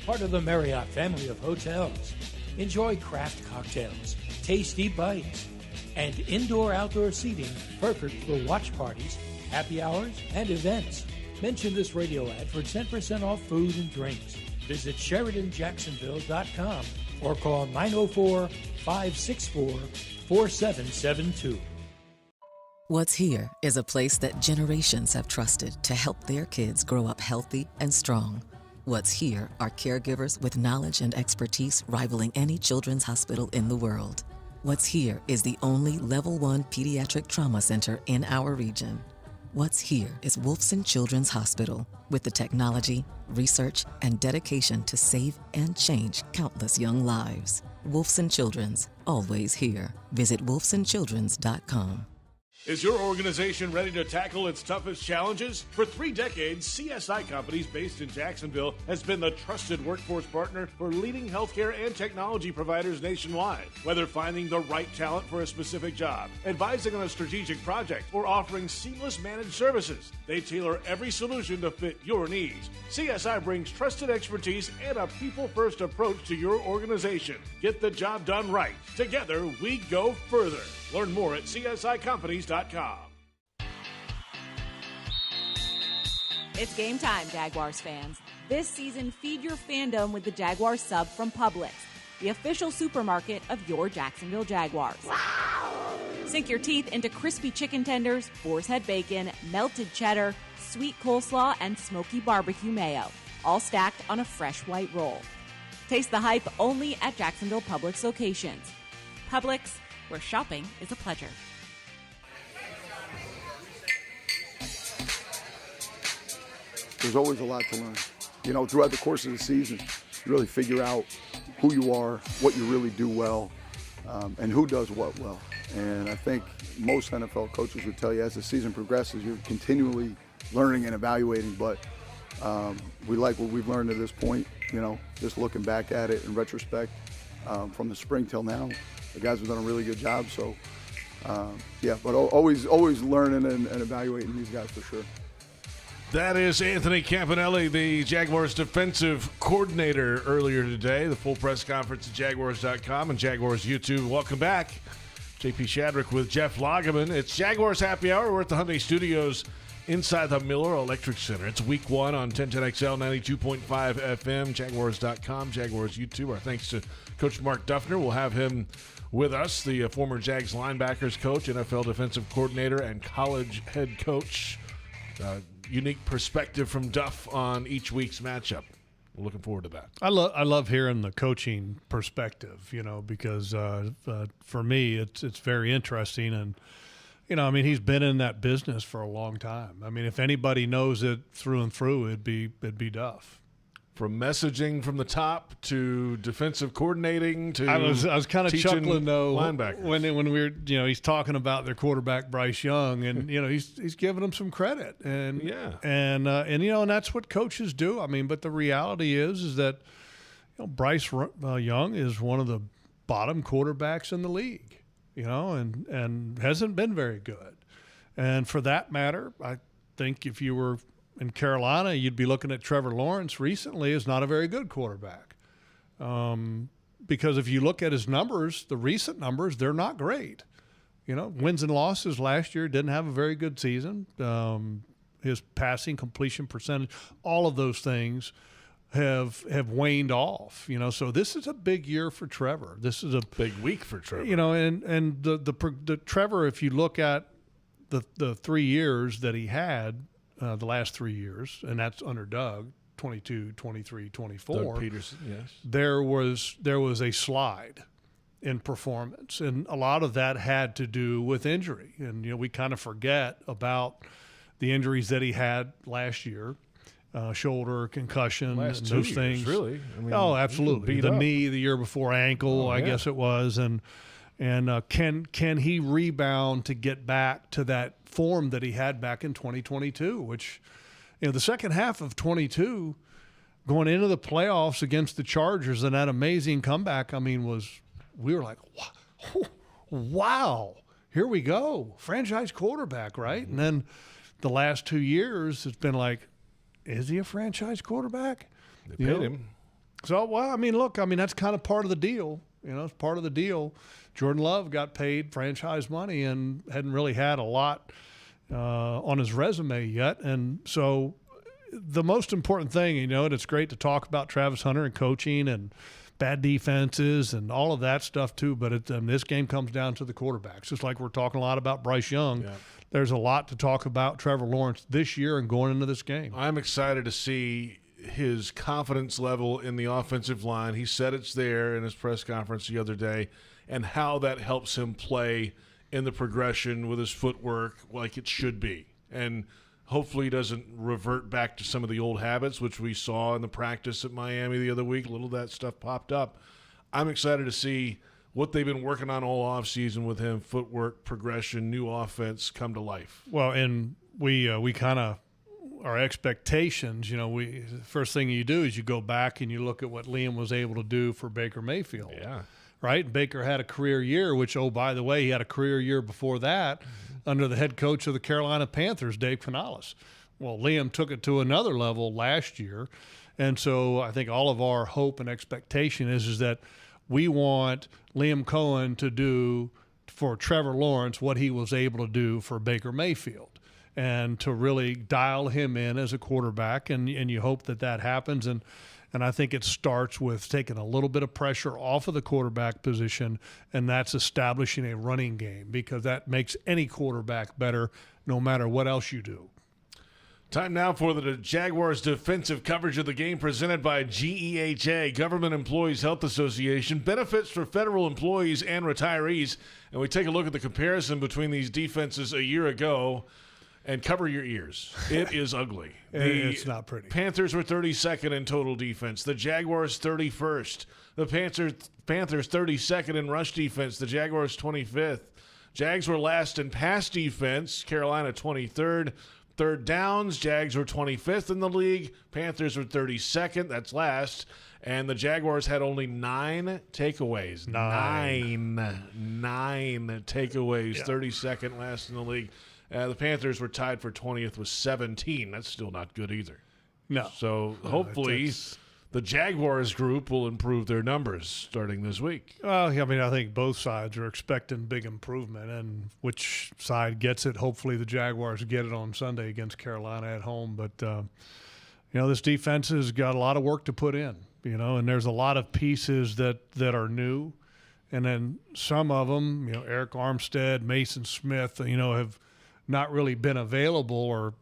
part of the Marriott family of hotels. Enjoy craft cocktails, tasty bites, and indoor-outdoor seating perfect for watch parties, happy hours, and events. Mention this radio ad for 10% off food and drinks. Visit SheridanJacksonville.com or call 904-564-4772. What's Here is a place that generations have trusted to help their kids grow up healthy and strong. What's Here are caregivers with knowledge and expertise rivaling any children's hospital in the world. What's Here is the only Level 1 pediatric trauma center in our region. What's Here is Wolfson Children's Hospital, with the technology, research, and dedication to save and change countless young lives. Wolfson Children's, always here. Visit wolfsonchildrens.com. Is your organization ready to tackle its toughest challenges? For 3 decades, CSI Companies, based in Jacksonville, has been the trusted workforce partner for leading healthcare and technology providers nationwide. Whether finding the right talent for a specific job, advising on a strategic project, or offering seamless managed services, they tailor every solution to fit your needs. CSI brings trusted expertise and a people-first approach to your organization. Get the job done right. Together, we go further. Learn more at CSICompanies.com. It's game time, Jaguars fans. This season, feed your fandom with the Jaguars sub from Publix, the official supermarket of your Jacksonville Jaguars. Wow! Sink your teeth into crispy chicken tenders, boar's head bacon, melted cheddar, sweet coleslaw, and smoky barbecue mayo, all stacked on a fresh white roll. Taste the hype only at Jacksonville Publix locations. Publix, where shopping is a pleasure. There's always a lot to learn. You know, throughout the course of the season, you really figure out who you are, what you really do well, and who does what well. And I think most NFL coaches would tell you as the season progresses, you're continually learning and evaluating, but we like what we've learned to this point, you know, just looking back at it in retrospect from the spring till now. The guys have done a really good job, so yeah, but always learning and evaluating these guys for sure. That is Anthony Campanelli, the Jaguars defensive coordinator, earlier today. The full press conference at Jaguars.com and Jaguars YouTube. Welcome back. JP Shadrick with Jeff Lageman. It's Jaguars Happy Hour. We're at the Hyundai Studios inside the Miller Electric Center. It's week 1 on 1010XL 92.5 FM, Jaguars.com, Jaguars YouTube. Our thanks to Coach Mark Duffner. We'll have him with us, the former Jags linebackers coach, NFL defensive coordinator, and college head coach. Unique perspective from Duff on each week's matchup. We're looking forward to that. I love hearing the coaching perspective, you know, because for me it's very interesting. And you know, I mean, he's been in that business for a long time. I mean, if anybody knows it through and through, it'd be Duff. From messaging from the top to defensive coordinating to I was kind of chuckling though linebackers. when we were, you know, he's talking about their quarterback Bryce Young, and you know he's giving him some credit, and yeah, and you know, and that's what coaches do. I mean, but the reality is that you know Bryce Young is one of the bottom quarterbacks in the league, you know, and hasn't been very good, and for that matter, I think if you were in Carolina, you'd be looking at Trevor Lawrence recently as not a very good quarterback. Because if you look at his numbers, the recent numbers, they're not great. You know, wins and losses last year, didn't have a very good season. His passing completion percentage, all of those things have waned off. You know, so this is a big year for Trevor. This is a big week for Trevor. You know, and the Trevor, if you look at the 3 years that he had, the last 3 years, and that's under Doug, 22, 23, 24. Doug Peterson, yes. There was a slide in performance, and a lot of that had to do with injury. And you know, we kind of forget about the injuries that he had last year, shoulder, concussion, last and 2 those years, thing. really. I mean, oh, absolutely. The knee the year before, ankle, I guess it was, and can he rebound to get back to that form that he had back in 2022, which, you know, the second half of 22 going into the playoffs against the Chargers and that amazing comeback, I mean, we were like, wow, here we go. Franchise quarterback, right? Mm-hmm. And then the last 2 years, it's been like, is he a franchise quarterback? They paid him. So, well, I mean, look, that's kind of part of the deal. It's part of the deal. Jordan Love got paid franchise money and hadn't really had a lot on his resume yet. And so the most important thing, and it's great to talk about Travis Hunter and coaching and bad defenses and all of that stuff too, but this game comes down to the quarterbacks. Just like we're talking a lot about Bryce Young, there's a lot to talk about Trevor Lawrence this year and going into this game. I'm excited to see his confidence level in the offensive line. He said it's there in his press conference the other day, and how that helps him play in the progression with his footwork like it should be. And hopefully he doesn't revert back to some of the old habits, which we saw in the practice at Miami the other week. A little of that stuff popped up. I'm excited to see what they've been working on all offseason with him, footwork, progression, new offense come to life. Well, and we kind of – our expectations, first thing you do is you go back and you look at what Liam was able to do for Baker Mayfield. Yeah. Right? Baker had a career year, which, oh, by the way, he had a career year before that under the head coach of the Carolina Panthers, Dave Canales. Well, Liam took it to another level last year. And so I think all of our hope and expectation is that we want Liam Coen to do for Trevor Lawrence what he was able to do for Baker Mayfield, and to really dial him in as a quarterback, and you hope that happens. And I think it starts with taking a little bit of pressure off of the quarterback position, and that's establishing a running game, because that makes any quarterback better no matter what else you do. Time now for the Jaguars defensive coverage of the game, presented by GEHA, Government Employees Health Association, benefits for federal employees and retirees. And we take a look at the comparison between these defenses a year ago. And cover your ears. It is ugly. It's not pretty. Panthers were 32nd in total defense. The Jaguars 31st. The Panthers 32nd in rush defense. The Jaguars 25th. Jags were last in pass defense. Carolina 23rd. Third downs, Jags were 25th in the league. Panthers were 32nd. That's last. And the Jaguars had only 9 takeaways. Nine takeaways. Yeah. 32nd last in the league. The Panthers were tied for 20th with 17. That's still not good either. No. So hopefully the Jaguars group will improve their numbers starting this week. Well, I think both sides are expecting big improvement, and which side gets it, hopefully the Jaguars get it on Sunday against Carolina at home. But, this defense has got a lot of work to put in, and there's a lot of pieces that are new. And then some of them, Eric Armstead, Mason Smith, have not really been available or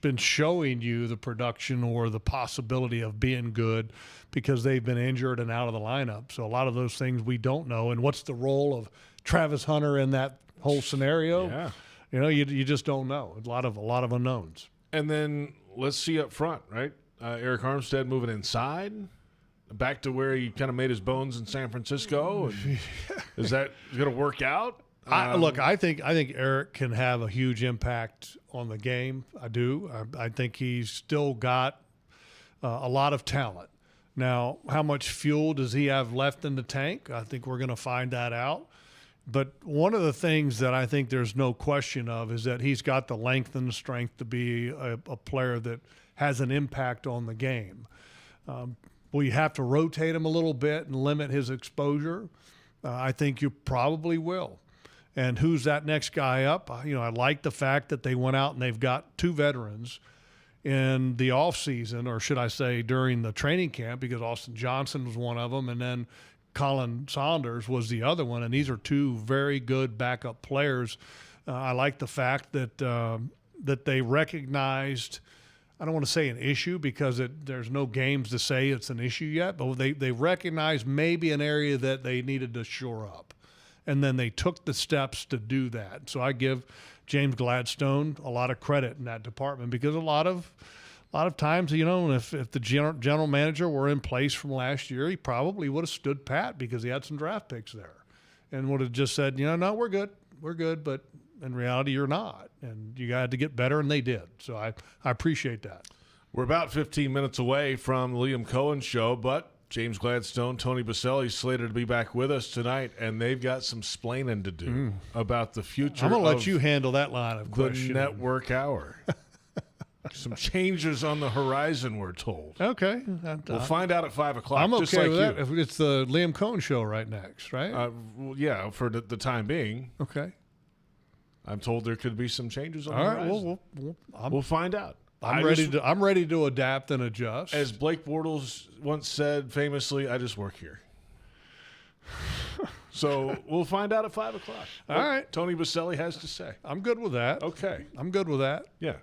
been showing you the production or the possibility of being good because they've been injured and out of the lineup. So a lot of those things we don't know. And what's the role of Travis Hunter in that whole scenario? Yeah. You just don't know. A lot of unknowns. And then let's see up front, right? Eric Armstead moving inside, back to where he kind of made his bones in San Francisco. And is that going to work out? I think Eric can have a huge impact on the game. I do. I think he's still got a lot of talent. Now, how much fuel does he have left in the tank? I think we're going to find that out. But one of the things that I think there's no question of is that he's got the length and the strength to be a player that has an impact on the game. Will you have to rotate him a little bit and limit his exposure? I think you probably will. And who's that next guy up? I like the fact that they went out and they've got 2 veterans in the offseason, or should I say during the training camp, because Austin Johnson was one of them, and then Colin Saunders was the other one. And these are 2 very good backup players. I like the fact that that they recognized, I don't want to say an issue because there's no games to say it's an issue yet, but they recognized maybe an area that they needed to shore up. And then they took the steps to do that. So I give James Gladstone a lot of credit in that department, because a lot of times, if the general manager were in place from last year, he probably would have stood pat because he had some draft picks there and would have just said, no, we're good. But in reality, you're not. And you got to get better, and they did. So I appreciate that. We're about 15 minutes away from the Liam Coen Show, but James Gladstone, Tony Boselli slated to be back with us tonight, and they've got some splaining to do about the future. I'm going to let you handle that line of the questioning. Network Hour. Some changes on the horizon, we're told. Okay. We'll find out at 5 o'clock. I'm okay just like with that. you. It's the Liam Coen Show right next, right? Well, yeah, for the time being. Okay. I'm told there could be some changes on the All right. horizon. We'll find out. I'm ready to adapt and adjust. As Blake Bortles once said famously, I just work here. So we'll find out at 5 o'clock. All right. Tony Boselli has to say. I'm good with that. Okay. I'm good with that. Yeah.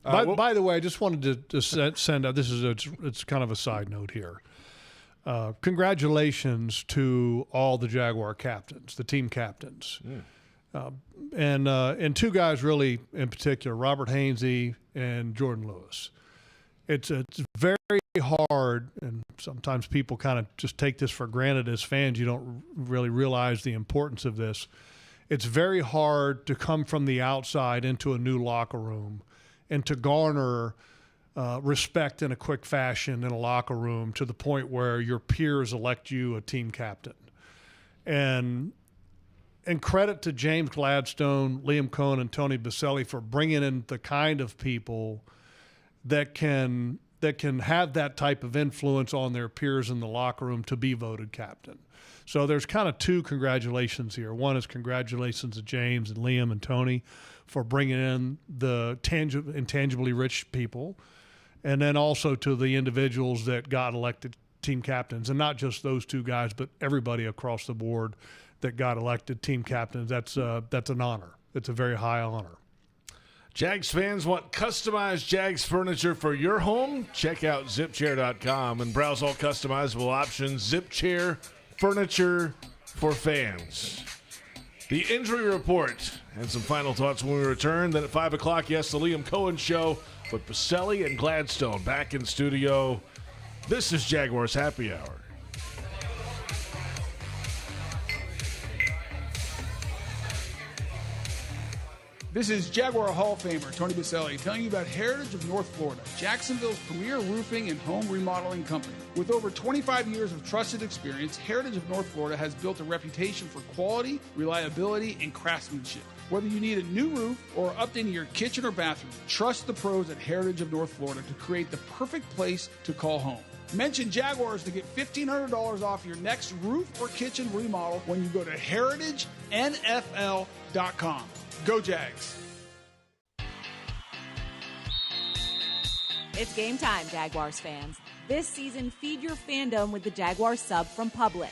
By the way, I just wanted to send out, it's kind of a side note here. Congratulations to all the Jaguar captains, the team captains. And two guys really in particular, Robert Hainsey and Jordan Lewis. It's very hard, and sometimes people kind of just take this for granted as fans. You don't really realize the importance of this. It's very hard to come from the outside into a new locker room and to garner respect in a quick fashion in a locker room to the point where your peers elect you a team captain. And credit to James Gladstone, Liam Coen, and Tony Boselli for bringing in the kind of people that can have that type of influence on their peers in the locker room to be voted captain. So there's kind of two congratulations here. One is congratulations to James and Liam and Tony for bringing in the intangibly rich people, and then also to the individuals that got elected team captains, and not just those two guys, but everybody across the board that got elected team captains. That's an honor. It's a very high honor. Jags fans want customized Jags furniture for your home? Check out zipchair.com and browse all customizable options. Zip Chair furniture for fans. The injury report and some final thoughts when we return. Then at 5 o'clock, yes, the Liam Coen Show with Boselli and Gladstone back in studio. This is Jaguars Happy Hour. This is Jaguar Hall of Famer Tony Boselli telling you about Heritage of North Florida, Jacksonville's premier roofing and home remodeling company. With over 25 years of trusted experience, Heritage of North Florida has built a reputation for quality, reliability, and craftsmanship. Whether you need a new roof or updating your kitchen or bathroom, trust the pros at Heritage of North Florida to create the perfect place to call home. Mention Jaguars to get $1,500 off your next roof or kitchen remodel when you go to heritagenfl.com. Go Jags. It's game time, Jaguars fans. This season, feed your fandom with the Jaguars sub from Publix,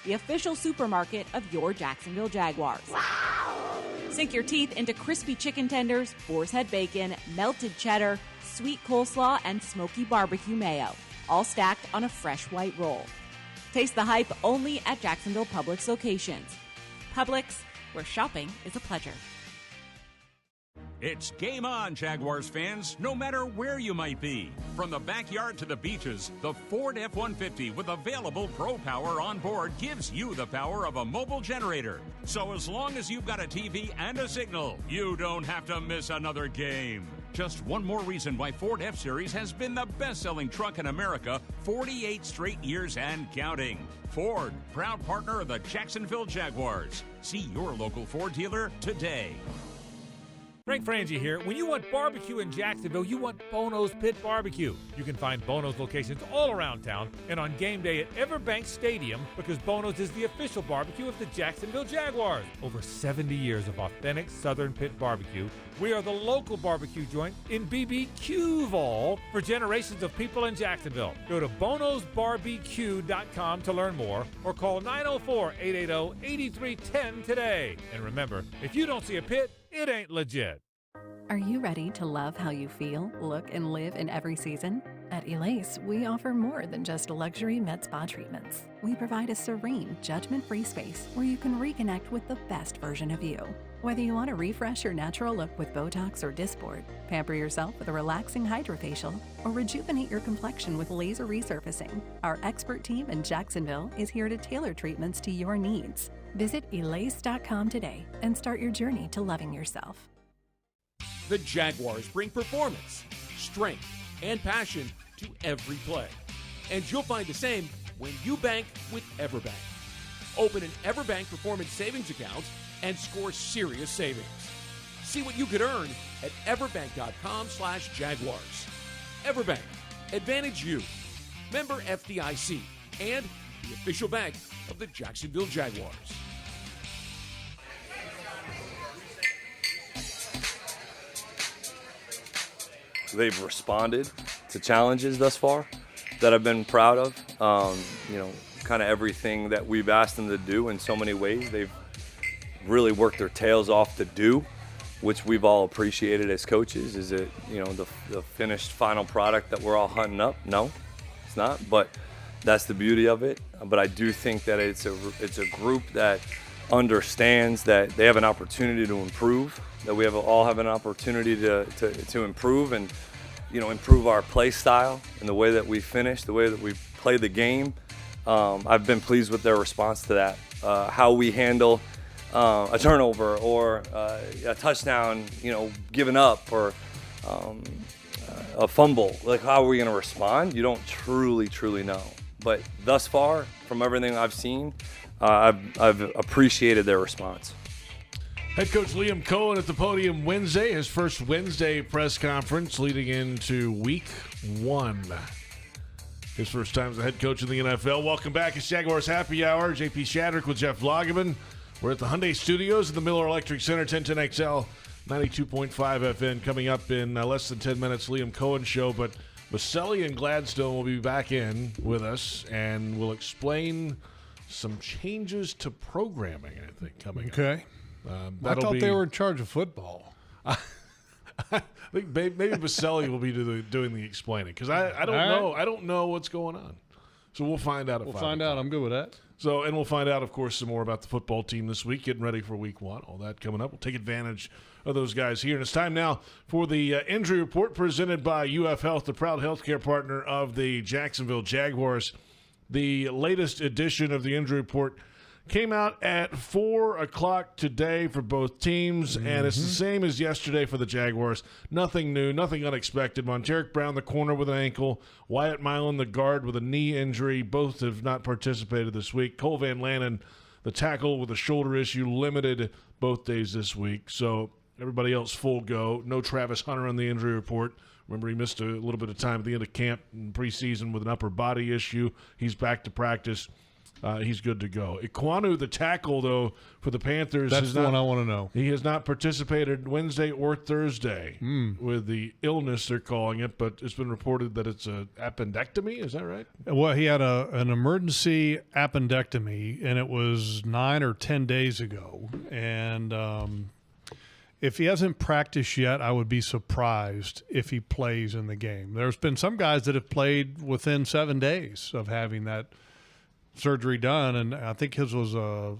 the official supermarket of your Jacksonville Jaguars. Wow! Sink your teeth into crispy chicken tenders, boar's head bacon, melted cheddar, sweet coleslaw, and smoky barbecue mayo, all stacked on a fresh white roll. Taste the hype only at Jacksonville Publix locations. Publix, where shopping is a pleasure. It's game on, Jaguars fans, no matter where you might be. From the backyard to the beaches, the Ford F-150 with available Pro Power on board gives you the power of a mobile generator. So as long as you've got a TV and a signal, you don't have to miss another game. Just one more reason why Ford F-Series has been the best-selling truck in America 48 straight years and counting. Ford, proud partner of the Jacksonville Jaguars. See your local Ford dealer today. Frank Frangie here. When you want barbecue in Jacksonville, you want Bono's Pit Barbecue. You can find Bono's locations all around town and on game day at Everbank Stadium, because Bono's is the official barbecue of the Jacksonville Jaguars. Over 70 years of authentic Southern Pit Barbecue. We are the local barbecue joint in BBQval for generations of people in Jacksonville. Go to bonosbarbecue.com to learn more or call 904-880-8310 today. And remember, if you don't see a pit, it ain't legit. Are you ready to love how you feel, look, and live in every season? At Elase, we offer more than just luxury med spa treatments. We provide a serene, judgment-free space where you can reconnect with the best version of you. Whether you want to refresh your natural look with Botox or Dysport, pamper yourself with a relaxing hydrofacial, or rejuvenate your complexion with laser resurfacing, our expert team in Jacksonville is here to tailor treatments to your needs. Visit Elase.com today and start your journey to loving yourself. The Jaguars bring performance, strength, and passion to every play. And you'll find the same when you bank with EverBank. Open an EverBank Performance Savings account and score serious savings. See what you could earn at everbank.com/Jaguars. Everbank, advantage you. Member FDIC and the official bank of the Jacksonville Jaguars. They've responded to challenges thus far that I've been proud of. Kind of everything that we've asked them to do in so many ways, they've really worked their tails off to do, which we've all appreciated as coaches. Is it, the finished final product that we're all hunting up? No, it's not, but that's the beauty of it. But I do think that it's a group that understands that they have an opportunity to improve, that we all have an opportunity to improve and, improve our play style and the way that we finish, the way that we play the game. I've been pleased with their response to that. How we handle a turnover or a touchdown, given up, or a fumble. Like, how are we going to respond? You don't truly know. But thus far, from everything I've seen, I've appreciated their response. Head coach Liam Coen at the podium Wednesday, his first Wednesday press conference leading into week 1. His first time as the head coach in the NFL. Welcome back. It's Jaguars Happy Hour. JP Shadrick with Jeff Lageman. We're at the Hyundai Studios at the Miller Electric Center, 1010XL, 92.5 FM. Coming up in less than 10 minutes, Liam Coen Show. But Boselli and Gladstone will be back in with us, and we'll explain some changes to programming, I think, coming up. Okay. I thought they were in charge of football. I think maybe Boselli will be doing the explaining, because I don't know. I don't know what's going on. So we'll find out. We'll find out. I'm good with that. So, and we'll find out, of course, some more about the football team this week, getting ready for week 1. All that coming up. We'll take advantage of those guys here. And it's time now for the injury report presented by UF Health, the proud healthcare partner of the Jacksonville Jaguars. The latest edition of the injury report came out at 4 o'clock today for both teams, and it's the same as yesterday for the Jaguars. Nothing new, nothing unexpected. Monteric Brown, the corner, with an ankle. Wyatt Milan, the guard, with a knee injury. Both have not participated this week. Cole Van Lanen, the tackle, with a shoulder issue, limited both days this week. So everybody else full go. No Travis Hunter on the injury report. Remember, he missed a little bit of time at the end of camp in preseason with an upper body issue. He's back to practice. He's good to go. Ikwanu, the tackle, though, for the Panthers. That's the one I want to know. He has not participated Wednesday or Thursday with the illness, they're calling it, but it's been reported that it's an appendectomy. Is that right? Well, he had an emergency appendectomy, and it was 9 or 10 days ago. And if he hasn't practiced yet, I would be surprised if he plays in the game. There's been some guys that have played within 7 days of having that surgery done, and I think his was a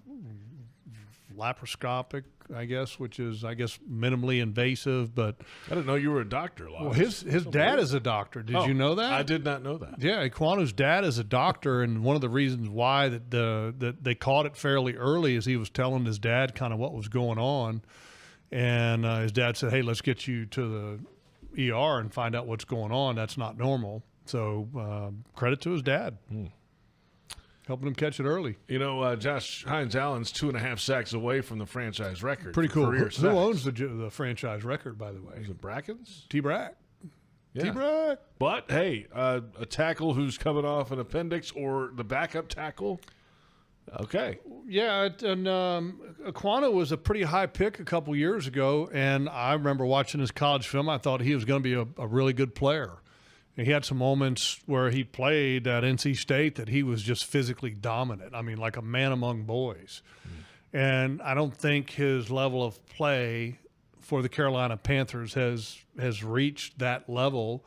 laparoscopic, I guess, which is, minimally invasive. But I didn't know you were a doctor. Well, his dad is a doctor. Did you know that? I did not know that. Yeah, Ikwanu's dad is a doctor, and one of the reasons why that they caught it fairly early is he was telling his dad kind of what was going on, and his dad said, "Hey, let's get you to the ER and find out what's going on. That's not normal." So credit to his dad. Helping him catch it early. You know, Josh Hines-Allen's 2.5 sacks away from the franchise record. Pretty cool. Who owns the franchise record, by the way? Is it Brackens? T-Brack. Yeah. T-Brack. But, hey, a tackle who's coming off an appendix, or the backup tackle. Okay. Yeah, and Ikwanu was a pretty high pick a couple years ago, and I remember watching his college film. I thought he was going to be a really good player. He had some moments where he played at NC State that he was just physically dominant. I mean, like a man among boys. And I don't think his level of play for the Carolina Panthers has reached that level,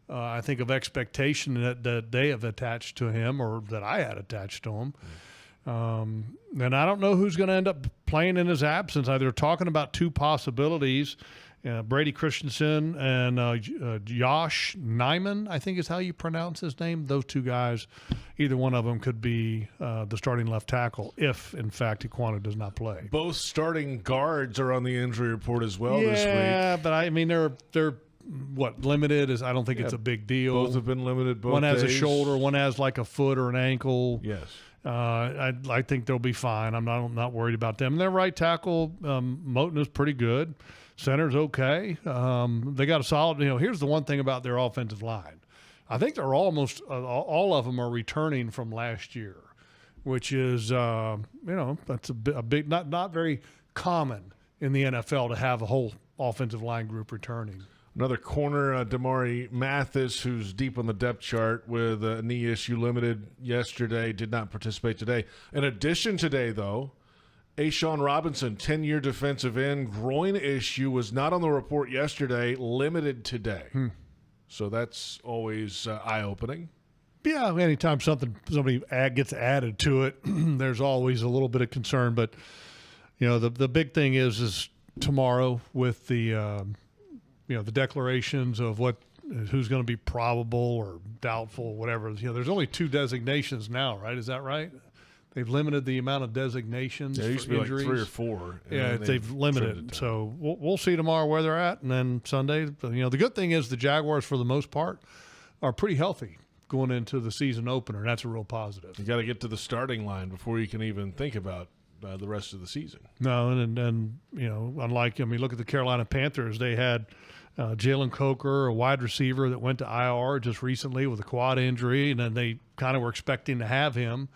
I think, of expectation that they have attached to him, or that I had attached to him. And I don't know who's going to end up playing in his absence. They're talking about two possibilities. Brady Christensen and Josh Nijman, I think is how you pronounce his name. Those two guys, either one of them could be the starting left tackle if, in fact, Ikwanu does not play. Both starting guards are on the injury report as well this week. Yeah, but I mean they're limited. I don't think it's a big deal. Both have been limited. Both one has a days. shoulder, one has like a foot or an ankle. Yes. I think they'll be fine. I'm not worried about them. And their right tackle, Moten, is pretty good. Center's okay. They got a solid. Here's the one thing about their offensive line. I think they're almost all of them are returning from last year, which is that's a big not very common in the NFL to have a whole offensive line group returning. Another corner, Damari Mathis, who's deep on the depth chart with a knee issue, limited yesterday, did not participate today. In addition today, though, Ashawn Robinson, 10-year defensive end, groin issue, was not on the report yesterday, limited today. So that's always eye-opening. Yeah, anytime somebody gets added to it, there's always a little bit of concern. But, the big thing is tomorrow with the the declarations of who's going to be probable or doubtful, whatever. There's only 2 designations now, right? Is that right? They've limited the amount of designations There used for to be injuries. like 3 or 4. Yeah, they've limited it. So we'll see tomorrow where they're at, and then Sunday. The good thing is the Jaguars, for the most part, are pretty healthy going into the season opener. That's a real positive. You got to get to the starting line before you can even think about the rest of the season. No, and unlike look at the Carolina Panthers. They had Jalen Coker, a wide receiver that went to IR just recently with a quad injury, and then they kind of were expecting to have him,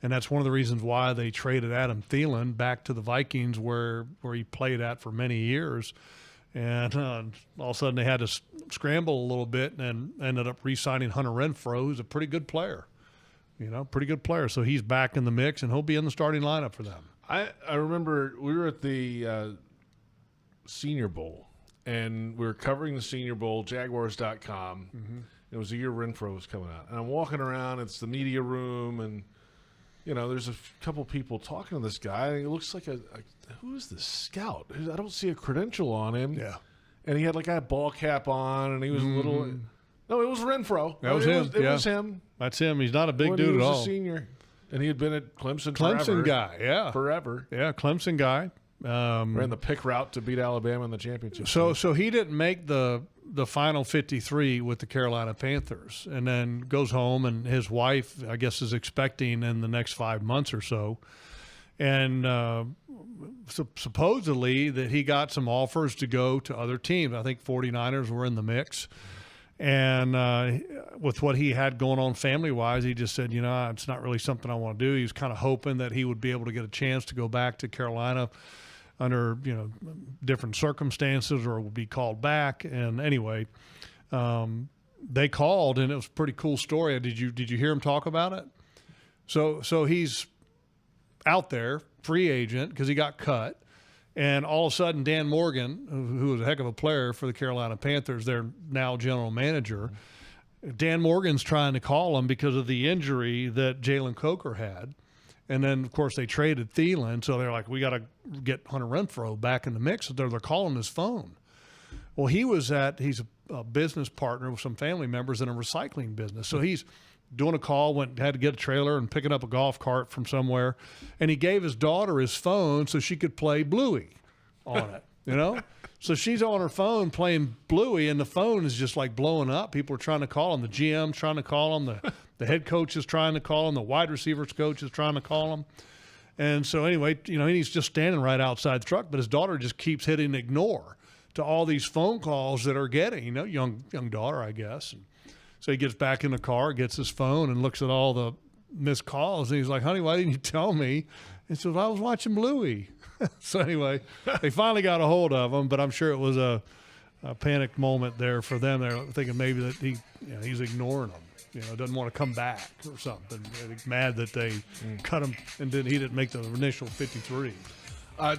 and that's one of the reasons why they traded Adam Thielen back to the Vikings where he played at for many years. And all of a sudden they had to scramble a little bit and ended up re-signing Hunter Renfrow, who's a pretty good player. Pretty good player. So he's back in the mix, and he'll be in the starting lineup for them. I remember we were at the Senior Bowl, and we were covering the Senior Bowl, Jaguars.com. Mm-hmm. It was the year Renfrow was coming out. And I'm walking around. It's the media room, and, there's a couple people talking to this guy. And he looks like who is this scout? I don't see a credential on him. Yeah. And he had like a ball cap on, and he was a little – no, it was Renfrow. That was him. It was him. That's him. He's not a big when dude he was at all. a senior. And he had been at Clemson guy, yeah. Forever. Yeah, Clemson guy. Ran the pick route to beat Alabama in the championship. So he didn't make the final 53 with the Carolina Panthers, and then goes home, and his wife, I guess, is expecting in the next 5 months or so. And supposedly that he got some offers to go to other teams. I think 49ers were in the mix. And with what he had going on family-wise, he just said, it's not really something I want to do. He was kind of hoping that he would be able to get a chance to go back to Carolina under, different circumstances, or would be called back. And anyway, they called, and it was a pretty cool story. Did you hear him talk about it? So he's out there, free agent, because he got cut. And all of a sudden, Dan Morgan, who was a heck of a player for the Carolina Panthers, their now general manager, Dan Morgan's trying to call him because of the injury that Jalen Coker had. And then, of course, they traded Thielen, so they're like, we got to get Hunter Renfrow back in the mix. So they're calling his phone. Well, he's a business partner with some family members in a recycling business. So he's doing a call, had to get a trailer and picking up a golf cart from somewhere. And he gave his daughter his phone so she could play Bluey on it, So she's on her phone playing Bluey, and the phone is just like blowing up. People are trying to call him. The GM's trying to call him. The head coach is trying to call him. The wide receivers coach is trying to call him. And so anyway, he's just standing right outside the truck, but his daughter just keeps hitting ignore to all these phone calls that are getting, young daughter, I guess. And so he gets back in the car, gets his phone, and looks at all the missed calls. And he's like, honey, why didn't you tell me? And so I was watching Bluey. So anyway, they finally got a hold of him, but I'm sure it was a panic moment there for them. They're thinking maybe that he's ignoring them. Doesn't want to come back or something. They're mad that they cut him and he didn't make the initial 53.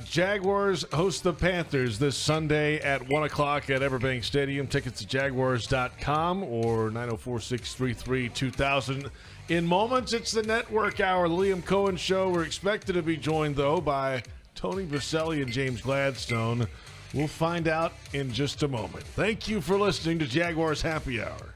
Jaguars host the Panthers this Sunday at 1 o'clock at Everbank Stadium. Tickets to Jaguars.com or 904-633-2000. In moments, it's the Network Hour, the Liam Coen Show. We're expected to be joined, though, by Tony Boselli and James Gladstone. We'll find out in just a moment. Thank you for listening to Jaguars Happy Hour.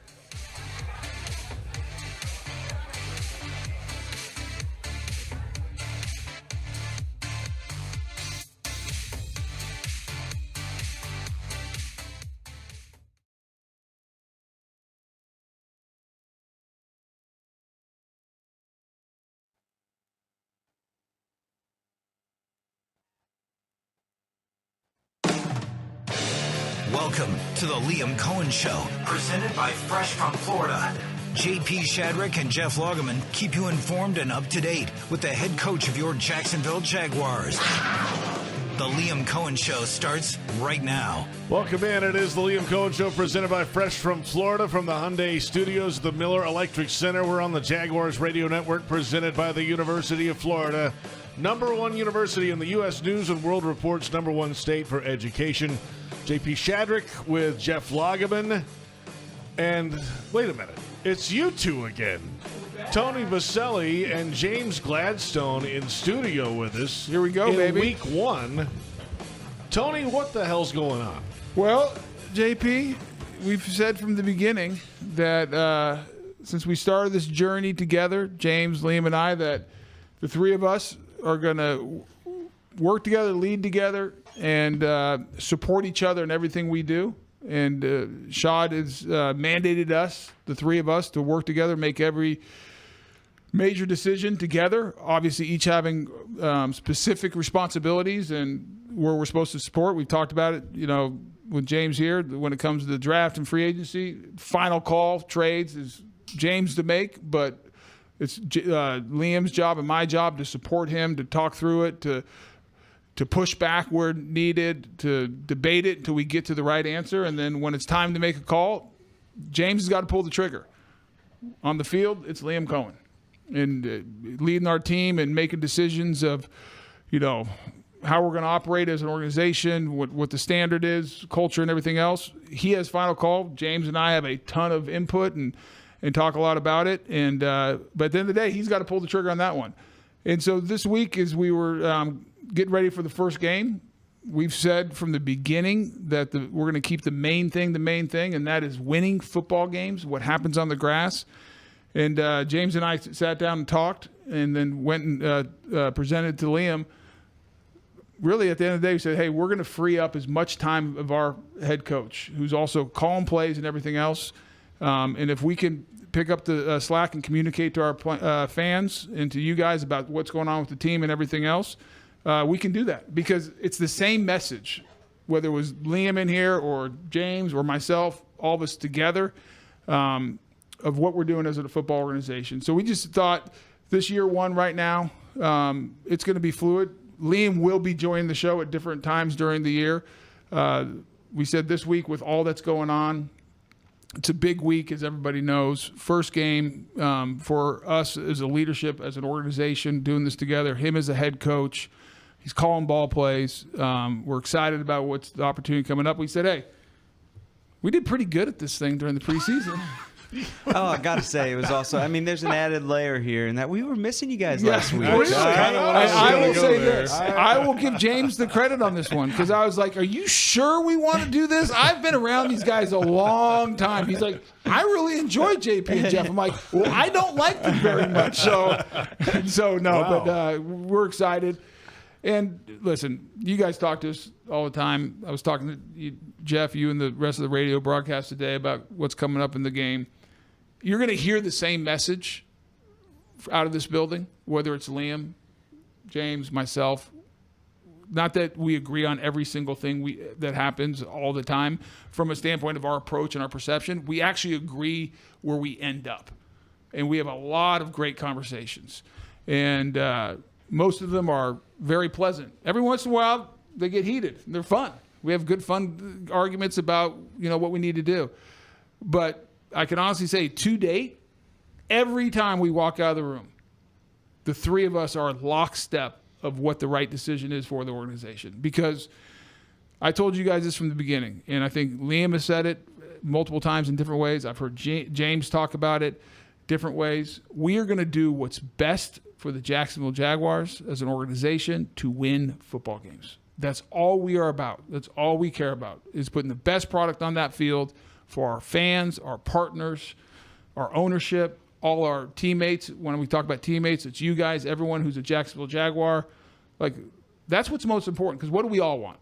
Welcome to the Liam Coen Show, presented by Fresh from Florida. JP Shadrick and Jeff Lageman keep you informed and up to date with the head coach of your Jacksonville Jaguars. The Liam Coen Show starts right now. Welcome in. It is the Liam Coen Show presented by Fresh from Florida from the Hyundai Studios of the Miller Electric Center. We're on the Jaguars Radio Network presented by the University of Florida. #1 university in the U.S. News and World Report's #1 state for education. JP Shadrick with Jeff Lageman. And wait a minute. It's you two again. Tony Boselli and James Gladstone in studio with us. Here we go, in baby. Week 1. Tony, what the hell's going on? Well, JP, we've said from the beginning that since we started this journey together, James, Liam, and I, that the three of us are going to work together, lead together, and support each other in everything we do. And Shad has mandated us, the three of us, to work together, make every major decision together, obviously each having specific responsibilities and where we're supposed to support. We've talked about it, with James here, when it comes to the draft and free agency. Final call, trades is James to make, but it's Liam's job and my job to support him, to talk through it, to push back where needed, to debate it until we get to the right answer. And then when it's time to make a call, James has got to pull the trigger. On the field, it's Liam Coen. And leading our team and making decisions of, how we're going to operate as an organization, what the standard is, culture, and everything else. He has final call. James and I have a ton of input and talk a lot about it. And but at the end of the day, he's got to pull the trigger on that one. And so this week, as we were getting ready for the first game, we've said from the beginning that we're going to keep the main thing, and that is winning football games, what happens on the grass. And James and I sat down and talked and then went and presented to Liam. Really, at the end of the day, we said, hey, we're going to free up as much time of our head coach, who's also calling plays and everything else. And if we can pick up the slack and communicate to our fans and to you guys about what's going on with the team and everything else, we can do that. Because it's the same message, whether it was Liam in here or James or myself, all of us together, of what we're doing as a football organization. So we just thought this year one right now, it's going to be fluid. Liam will be joining the show at different times during the year. We said this week with all that's going on, it's a big week, as everybody knows. First game for us as a leadership, as an organization, doing this together. Him as a head coach. He's calling ball plays. We're excited about what's the opportunity coming up. We said, hey, we did pretty good at this thing during the preseason. Oh, I got to say, it was also, there's an added layer here in that we were missing you guys last week. I will say this. I will give James the credit on this one because I was like, are you sure we want to do this? I've been around these guys a long time. He's like, I really enjoy JP and Jeff. I'm like, well, I don't like them very much. So no, wow. But we're excited. And listen, you guys talk to us all the time. I was talking to you, Jeff, you and the rest of the radio broadcast today about what's coming up in the game. You're going to hear the same message out of this building, whether it's Liam, James, myself. Not that we agree on every single thing that happens all the time from a standpoint of our approach and our perception. We actually agree where we end up. And we have a lot of great conversations. And most of them are very pleasant. Every once in a while, they get heated. They're fun. We have good, fun arguments about, what we need to do. But I can honestly say, to date, every time we walk out of the room, the three of us are lockstep of what the right decision is for the organization. Because I told you guys this from the beginning, and I think Liam has said it multiple times in different ways. I've heard James talk about it different ways. We are going to do what's best for the Jacksonville Jaguars as an organization to win football games. That's all we are about. That's all we care about, is putting the best product on that field for our fans, our partners, our ownership, all our teammates. When we talk about teammates, it's you guys, everyone who's a Jacksonville Jaguar. Like, that's what's most important, because what do we all want?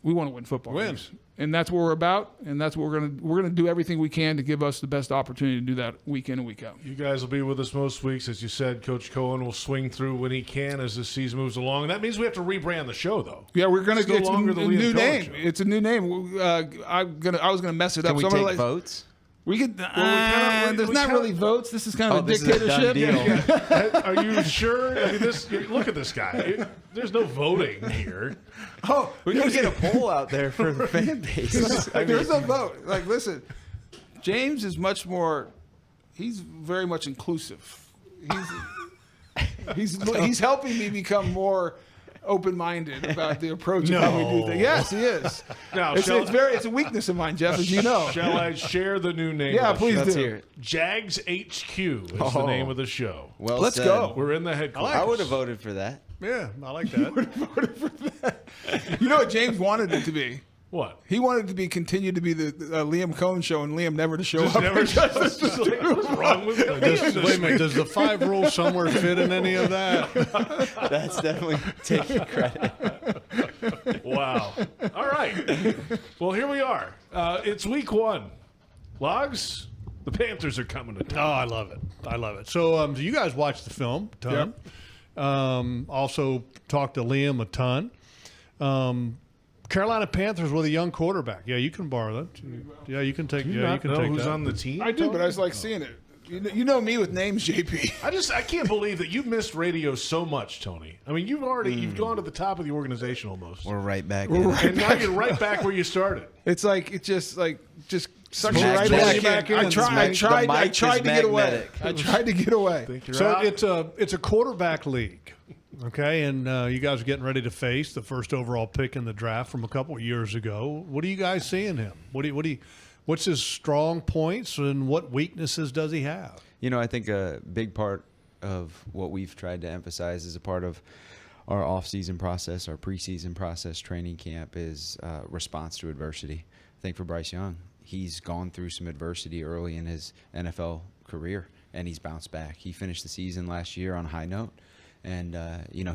We want to win football games. And that's what we're about, and that's what we're gonna do everything we can to give us the best opportunity to do that week in and week out. You guys will be with us most weeks, as you said. Coach Coen will swing through when he can as the season moves along. And that means we have to rebrand the show, though. Yeah, we're gonna get longer the new Liam Coen name. Show. It's a new name. I was gonna mess it up. Can we So I'm gonna take votes? We could. Well, there's not really votes. This is kind of a this is a done dictatorship. deal. Are you sure? I mean, look at this guy. There's no voting here. Oh, We can get a poll out there for the fan base. there's no vote. Like, listen, James is much more. He's very much inclusive. He's helping me become more open-minded about the approach of how we do things. Yes, he is. Now, it's a weakness of mine, Jeff, as you know. Shall I share the new name? Yeah, of the please show? do. hear it. Jags HQ is the name of the show. Well Let's said. go. We're in the headquarters. I would have voted for that. Yeah, I like that. You know what James wanted it to be? What? He wanted it to be continued to be the Liam Coen Show and Liam never to show Just up. never. Just like, what's wrong with him? Wait a minute, does the 5 rule somewhere fit in any of that? That's definitely taking credit. Wow. All right. Well, here we are. It's week 1. Logs, the Panthers are coming to Oh, town. I love it. I love it. So you guys watched the film a ton. Also talked to Liam a ton. Carolina Panthers with a young quarterback. Yeah, you can borrow that. Yeah, you can take. Do you Yeah, not you can know take who's that. on the team? I do, but I just like seeing it. You know me with names, JP. I can't believe that you've missed radio so much, Tony. I mean, you've gone to the top of the organization almost. We're right back. And now you're right back where you started. It's just sucks you Magnetic. right Back in. I tried to get away. magnetic. I tried to get away. Think you're So out? it's a quarterback league, okay? And you guys are getting ready to face the first overall pick in the draft from a couple of years ago. What do you guys see in him? What's his strong points and what weaknesses does he have? You know, I think a big part of what we've tried to emphasize as a part of our off-season process, our preseason process, training camp is response to adversity. I think for Bryce Young, he's gone through some adversity early in his NFL career, and he's bounced back. He finished the season last year on a high note, and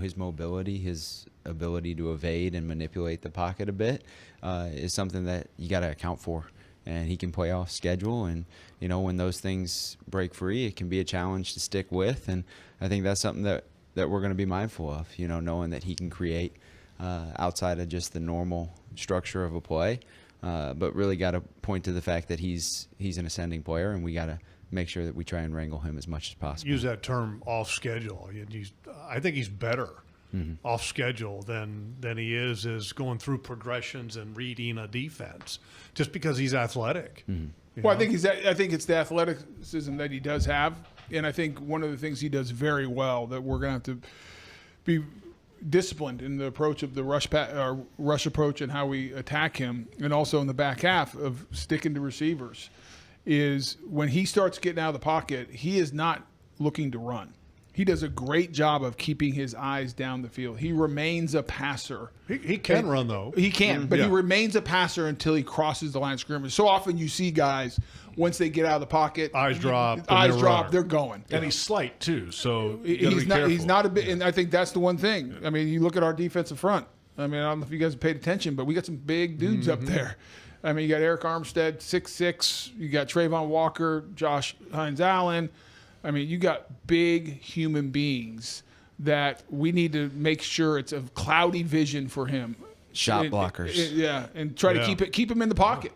his mobility, his ability to evade and manipulate the pocket a bit is something that you got to account for. And he can play off schedule, and when those things break free, it can be a challenge to stick with. And I think that's something that we're going to be mindful of. Knowing that he can create outside of just the normal structure of a play, but really got to point to the fact that he's an ascending player, and we got to make sure that we try and wrangle him as much as possible. Use that term off schedule. I think he's better off schedule than he is going through progressions and reading a defense, just because he's athletic. Well, I think it's the athleticism that he does have, and I think one of the things he does very well that we're going to have to be disciplined in the approach of the rush approach and how we attack him, and also in the back half of sticking to receivers, is when he starts getting out of the pocket, he is not looking to run. He does a great job of keeping his eyes down the field. He remains a passer. He can run, though. He can, but he remains a passer until he crosses the line of scrimmage. So often you see guys, once they get out of the pocket, eyes drop, they're going. And he's slight, too, so he's not a bit, and I think that's the one thing. I mean, you look at our defensive front. I mean, I don't know if you guys have paid attention, but we got some big dudes up there. I mean, you got Eric Armstead, 6'6". You got Trayvon Walker, Josh Hines-Allen. I mean, you got big human beings that we need to make sure it's a cloudy vision for him. Shot blockers. And try to keep him in the pocket.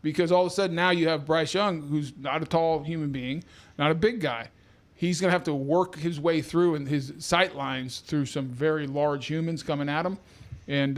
Because all of a sudden now you have Bryce Young, who's not a tall human being, not a big guy. He's going to have to work his way through and his sight lines through some very large humans coming at him. And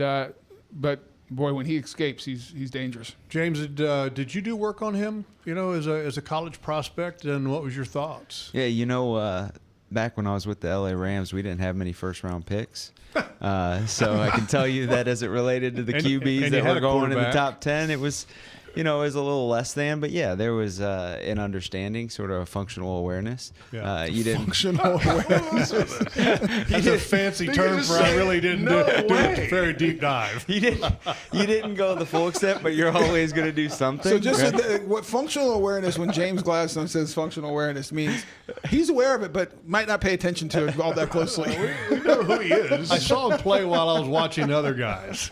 but boy, when he escapes, he's dangerous. James, did you do work on him, as a college prospect, and what was your thoughts? Yeah, back when I was with the LA Rams, we didn't have many first-round picks. So I can tell you that as it related to the QBs that were going in the top 10, it was it was a little less than. But, yeah, there was an understanding, sort of a functional awareness. Yeah. You didn't functional awareness. That's a fancy term for I really didn't do a very deep dive. You didn't go the full extent, but you're always going to do something. So just what functional awareness, when James Gladstone says functional awareness, means he's aware of it, but might not pay attention to it all that closely. We know who he is. I saw him play while I was watching other guys.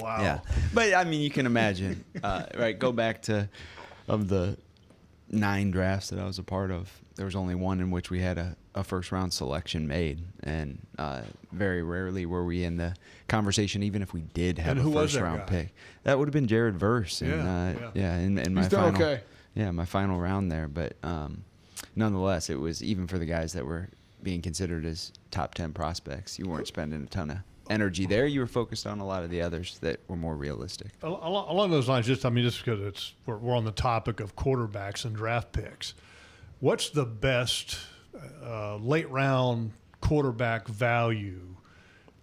Wow. Yeah. But, I mean, you can imagine, right, go back to of the 9 drafts that I was a part of, there was only one in which we had a first-round selection made. And very rarely were we in the conversation, even if we did have a first-round pick. That would have been Jared Verse. And, in my final, okay. Yeah, my final round there. But nonetheless, it was even for the guys that were being considered as top 10 prospects, you weren't spending a ton of energy there. You were focused on a lot of the others that were more realistic. Along those lines, just because we're on the topic of quarterbacks and draft picks, what's the best late round quarterback value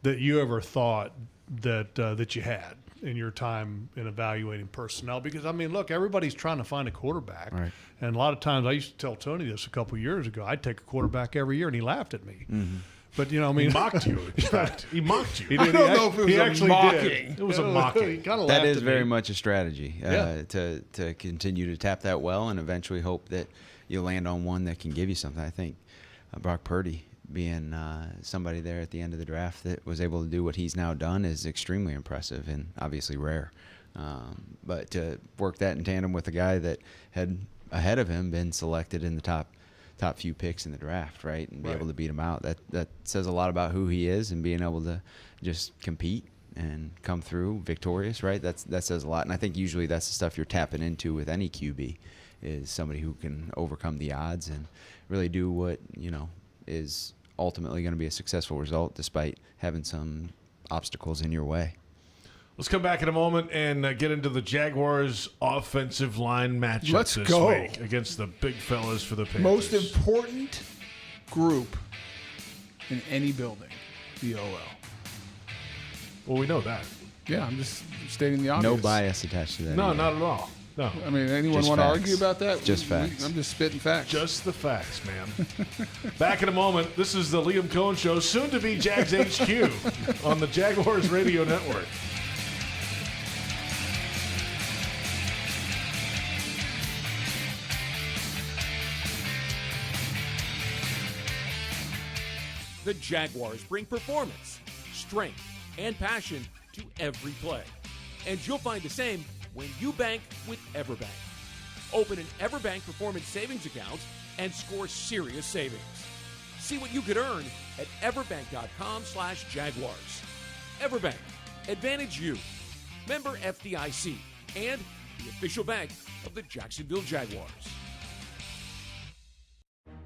that you ever thought that you had in your time in evaluating personnel? Because, I mean, look, everybody's trying to find a quarterback. Right. And a lot of times, I used to tell Tony this a couple of years ago, I'd take a quarterback every year, and he laughed at me. Mm-hmm. But, you know, I mean. He mocked you, in fact. He mocked you. He did. I don't know if it was actually mocking. did. It was a mocking. That is very much a strategy Yeah. to continue to tap that well and eventually hope that you land on one that can give you something. I think Brock Purdy being somebody there at the end of the draft that was able to do what he's now done is extremely impressive and obviously rare. But to work that in tandem with a guy that had ahead of him been selected in the top few picks in the draft, right, and be able to beat him out, that says a lot about who he is, and being able to just compete and come through victorious, right? That says a lot. And I think usually that's the stuff you're tapping into with any QB, is somebody who can overcome the odds and really do what, you know, is ultimately going to be a successful result despite having some obstacles in your way. Let's come back in a moment and get into the Jaguars' offensive line matchups Let's this go. week against the big fellas for the Panthers. Most important group in any building, the OL. Well, we know that. Yeah, I'm just stating the obvious. No bias attached to that. No, either. not at all. No. I mean, anyone Just want to facts. argue about that? Just facts. I'm just spitting facts. Just the facts, man. Back in a moment. This is the Liam Coen Show, soon to be Jags HQ on the Jaguars Radio Network. The Jaguars bring performance, strength, and passion to every play. And you'll find the same when you bank with EverBank. Open an EverBank Performance Savings account and score serious savings. See what you could earn at everbank.com/Jaguars. EverBank, advantage you. Member FDIC and the official bank of the Jacksonville Jaguars.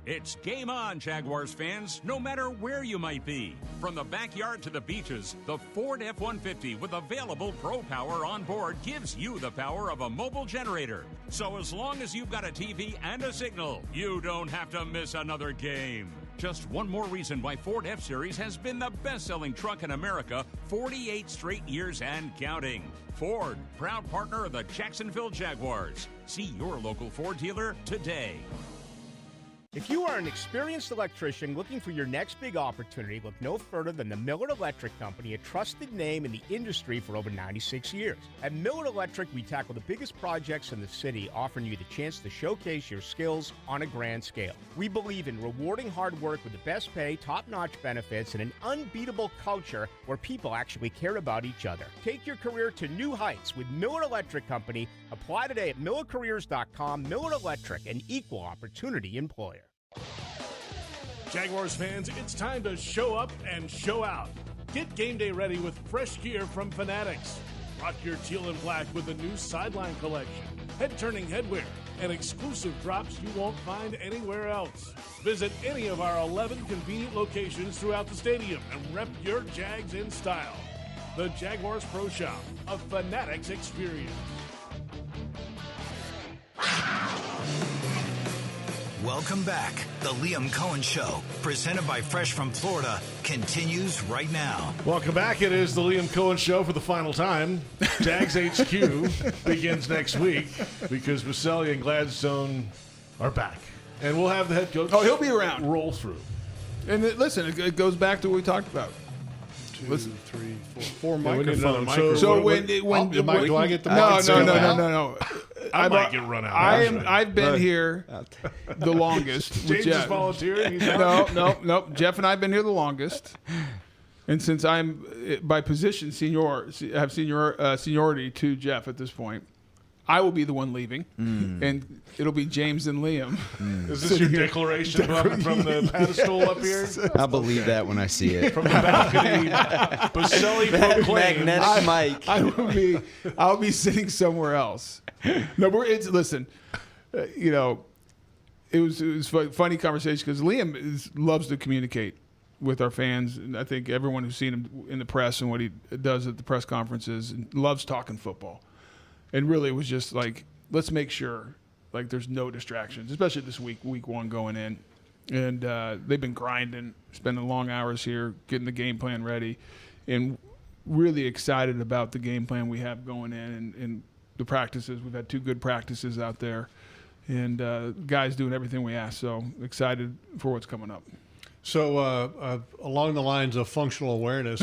It's game on, Jaguars fans, no matter where you might be. From the backyard to the beaches, the Ford F-150 with available Pro Power on board gives you the power of a mobile generator. So as long as you've got a TV and a signal, you don't have to miss another game. Just one more reason why Ford F-Series has been the best-selling truck in America 48 straight years and counting. Ford, proud partner of the Jacksonville Jaguars. See your local Ford dealer today. If you are an experienced electrician looking for your next big opportunity, look no further than the Miller Electric Company, a trusted name in the industry for over 96 years. At Miller Electric, we tackle the biggest projects in the city, offering you the chance to showcase your skills on a grand scale. We believe in rewarding hard work with the best pay, top-notch benefits, and an unbeatable culture where people actually care about each other. Take your career to new heights with Miller Electric Company. Apply today at millercareers.com. Miller Electric, an equal opportunity employer. Jaguars fans, it's time to show up and show out. Get game day ready with fresh gear from Fanatics. Rock your teal and black with the new sideline collection, head-turning headwear, and exclusive drops you won't find anywhere else. Visit any of our 11 convenient locations throughout the stadium and rep your Jags in style. The Jaguars Pro Shop, a Fanatics experience. Welcome back. The Liam Coen Show, presented by Fresh from Florida, continues right now. Welcome back. It is the Liam Coen Show for the final time. Jags HQ begins next week because Boselli and Gladstone are back. And we'll have the head coach he'll be around. Roll through. And listen, it goes back to what we talked about. 2, 3, 4 Yeah, we need another microphones. microphone. So do I get the No. I might get run out. I've been here the longest. with James is Jeff. volunteering. He's out. No. Jeff and I have been here the longest. And since I'm by position have seniority to Jeff at this point, I will be the one leaving, and it'll be James and Liam. Is this your declaration from the pedestal up here? I'll believe that when I see it. From the balcony, Boselli proclaimed. Magnetic Mike. I'll be sitting somewhere else. No, listen. It was a funny conversation because Liam loves to communicate with our fans, and I think everyone who's seen him in the press and what he does at the press conferences loves talking football. And really, it was just like, let's make sure like there's no distractions, especially this week one going in. And they've been grinding, spending long hours here, getting the game plan ready, and really excited about the game plan we have going in and the practices. We've had 2 good practices out there, and guys doing everything we ask. So excited for what's coming up. So along the lines of functional awareness,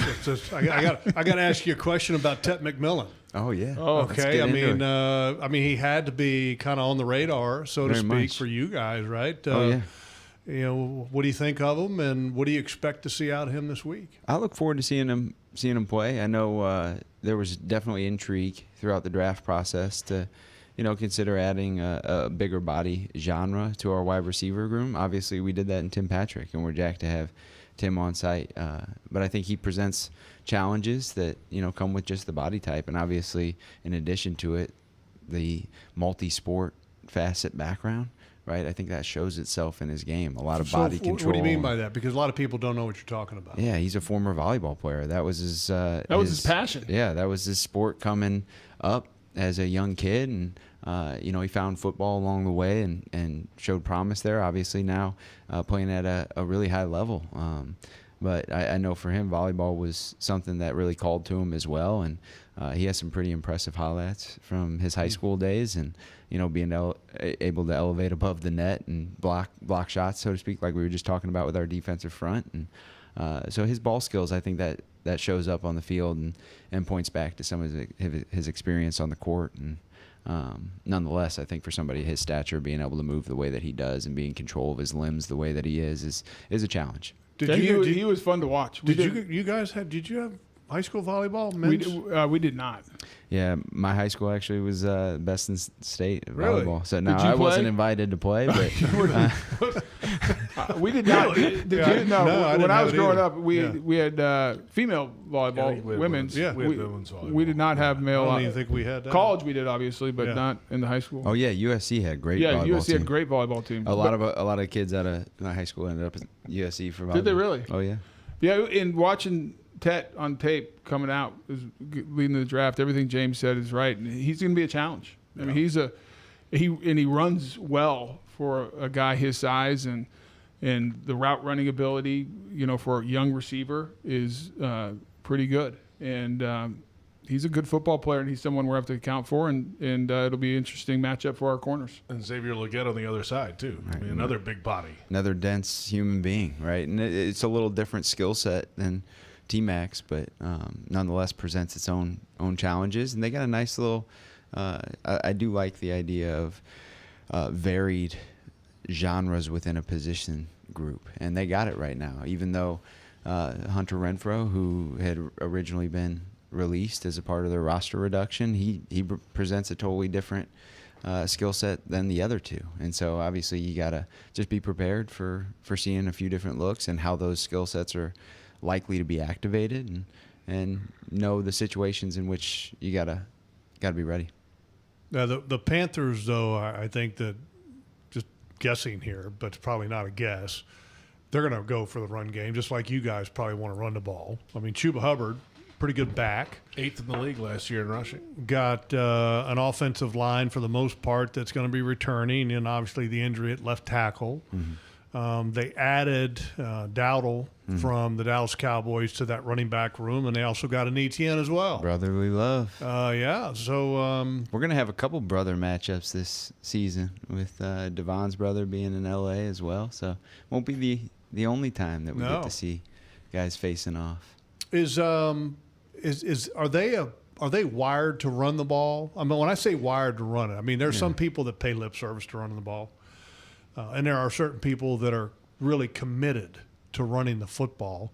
I got to ask you a question about Tet McMillan. Oh yeah. Okay. I mean, he had to be kind of on the radar, so to speak, for you guys, right? Yeah. What do you think of him, and what do you expect to see out of him this week? I look forward to seeing him play. I know there was definitely intrigue throughout the draft process to, consider adding a bigger body genre to our wide receiver room. Obviously, we did that in Tim Patrick, and we're jacked to have Tim on site. But I think he presents challenges that come with just the body type, and obviously, in addition to it, the multi-sport facet background. Right, I think that shows itself in his game. A lot of body control. What do you mean by that? Because a lot of people don't know what you're talking about. Yeah, he's a former volleyball player. That was his. That was his passion. Yeah, that was his sport coming up as a young kid, and he found football along the way and showed promise there. Obviously now playing at a really high level. But I know for him, volleyball was something that really called to him as well, and he has some pretty impressive highlights from his high school days, and being able to elevate above the net and block shots, so to speak, like we were just talking about with our defensive front. And so his ball skills, I think that shows up on the field and points back to some of his experience on the court. And nonetheless, I think for somebody his stature, being able to move the way that he does and be in control of his limbs the way that he is a challenge. He was fun to watch. Did you have high school volleyball? We did not. Yeah, my high school actually was best in state at really? Volleyball. So no, I wasn't invited to play, but we did not. Did you? No, when I was growing up, we had female volleyball, women's. Yeah, we had women's volleyball. We did not have male. I don't even think we had that. College we did, obviously, but not in the high school. Oh yeah, USC had great. volleyball USC team. had great volleyball team. A lot of kids out of my high school ended up at USC for volleyball. Did they really? Oh yeah. Yeah, in watching Tet on tape coming out, leading the draft, everything James said is right, and he's going to be a challenge. I mean, he runs well for a guy his size, and the route running ability, for a young receiver is pretty good, and he's a good football player, and he's someone we'll have to account for, and it'll be an interesting matchup for our corners. And Xavier Legette on the other side too. Right. I mean, another big body, another dense human being, right? And it's a little different skill set than T-Max, but nonetheless presents its own challenges. And they got a nice little I do like the idea of varied genres within a position group, and they got it right now. Even though Hunter Renfrow, who had originally been released as a part of their roster reduction, he presents a totally different skill set than the other two. And so obviously you got to just be prepared for seeing a few different looks and how those skill sets are likely to be activated, and know the situations in which you gotta be ready. Now the Panthers, though, I think that, just guessing here, but it's probably not a guess, they're going to go for the run game, just like you guys probably want to run the ball. I mean, Chuba Hubbard, pretty good back. 8th in the league last year in rushing. Got an offensive line for the most part that's going to be returning, and obviously the injury at left tackle. Mm-hmm. They added Dowdle from the Dallas Cowboys to that running back room, and they also got an ETN as well. Brotherly love. Yeah, so we're going to have a couple brother matchups this season with Devon's brother being in L.A. as well, so won't be the only time that we get to see guys facing off. Are they wired to run the ball? I mean, when I say wired to run it, I mean there's some people that pay lip service to running the ball. And there are certain people that are really committed to running the football.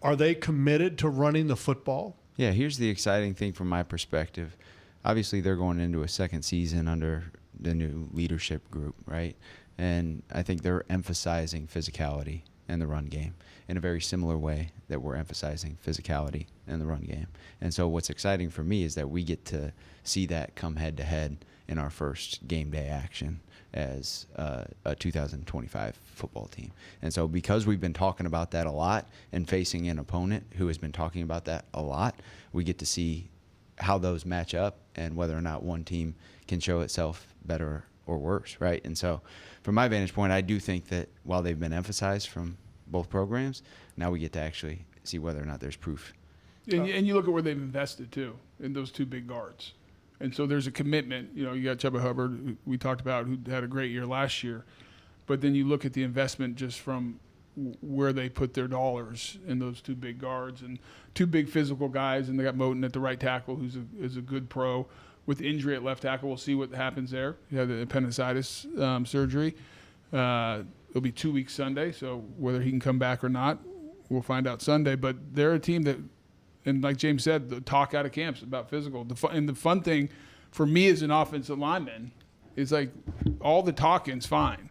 Are they committed to running the football? Yeah, here's the exciting thing from my perspective. Obviously, they're going into a second season under the new leadership group, right? And I think they're emphasizing physicality in the run game in a very similar way that we're emphasizing physicality in the run game. And so what's exciting for me is that we get to see that come head-to-head in our first game day action as a 2025 football team. And so because we've been talking about that a lot and facing an opponent who has been talking about that a lot, we get to see how those match up and whether or not one team can show itself better or worse, right? And so from my vantage point, I do think that while they've been emphasized from both programs, now we get to actually see whether or not there's proof. And you look at where they've invested, too, in those two big guards. And so there's a commitment. You know, you got Chuba Hubbard, who we talked about, who had a great year last year. But then you look at the investment just from where they put their dollars in those two big guards and two big physical guys. And they got Moten at the right tackle, who's a good pro. With injury at left tackle, we'll see what happens there. He had the appendicitis surgery. It'll be 2 weeks Sunday, so whether he can come back or not, we'll find out Sunday. But they're a team that, and like James said, the talk out of camps about physical. And the fun thing for me as an offensive lineman is like all the talking's fine.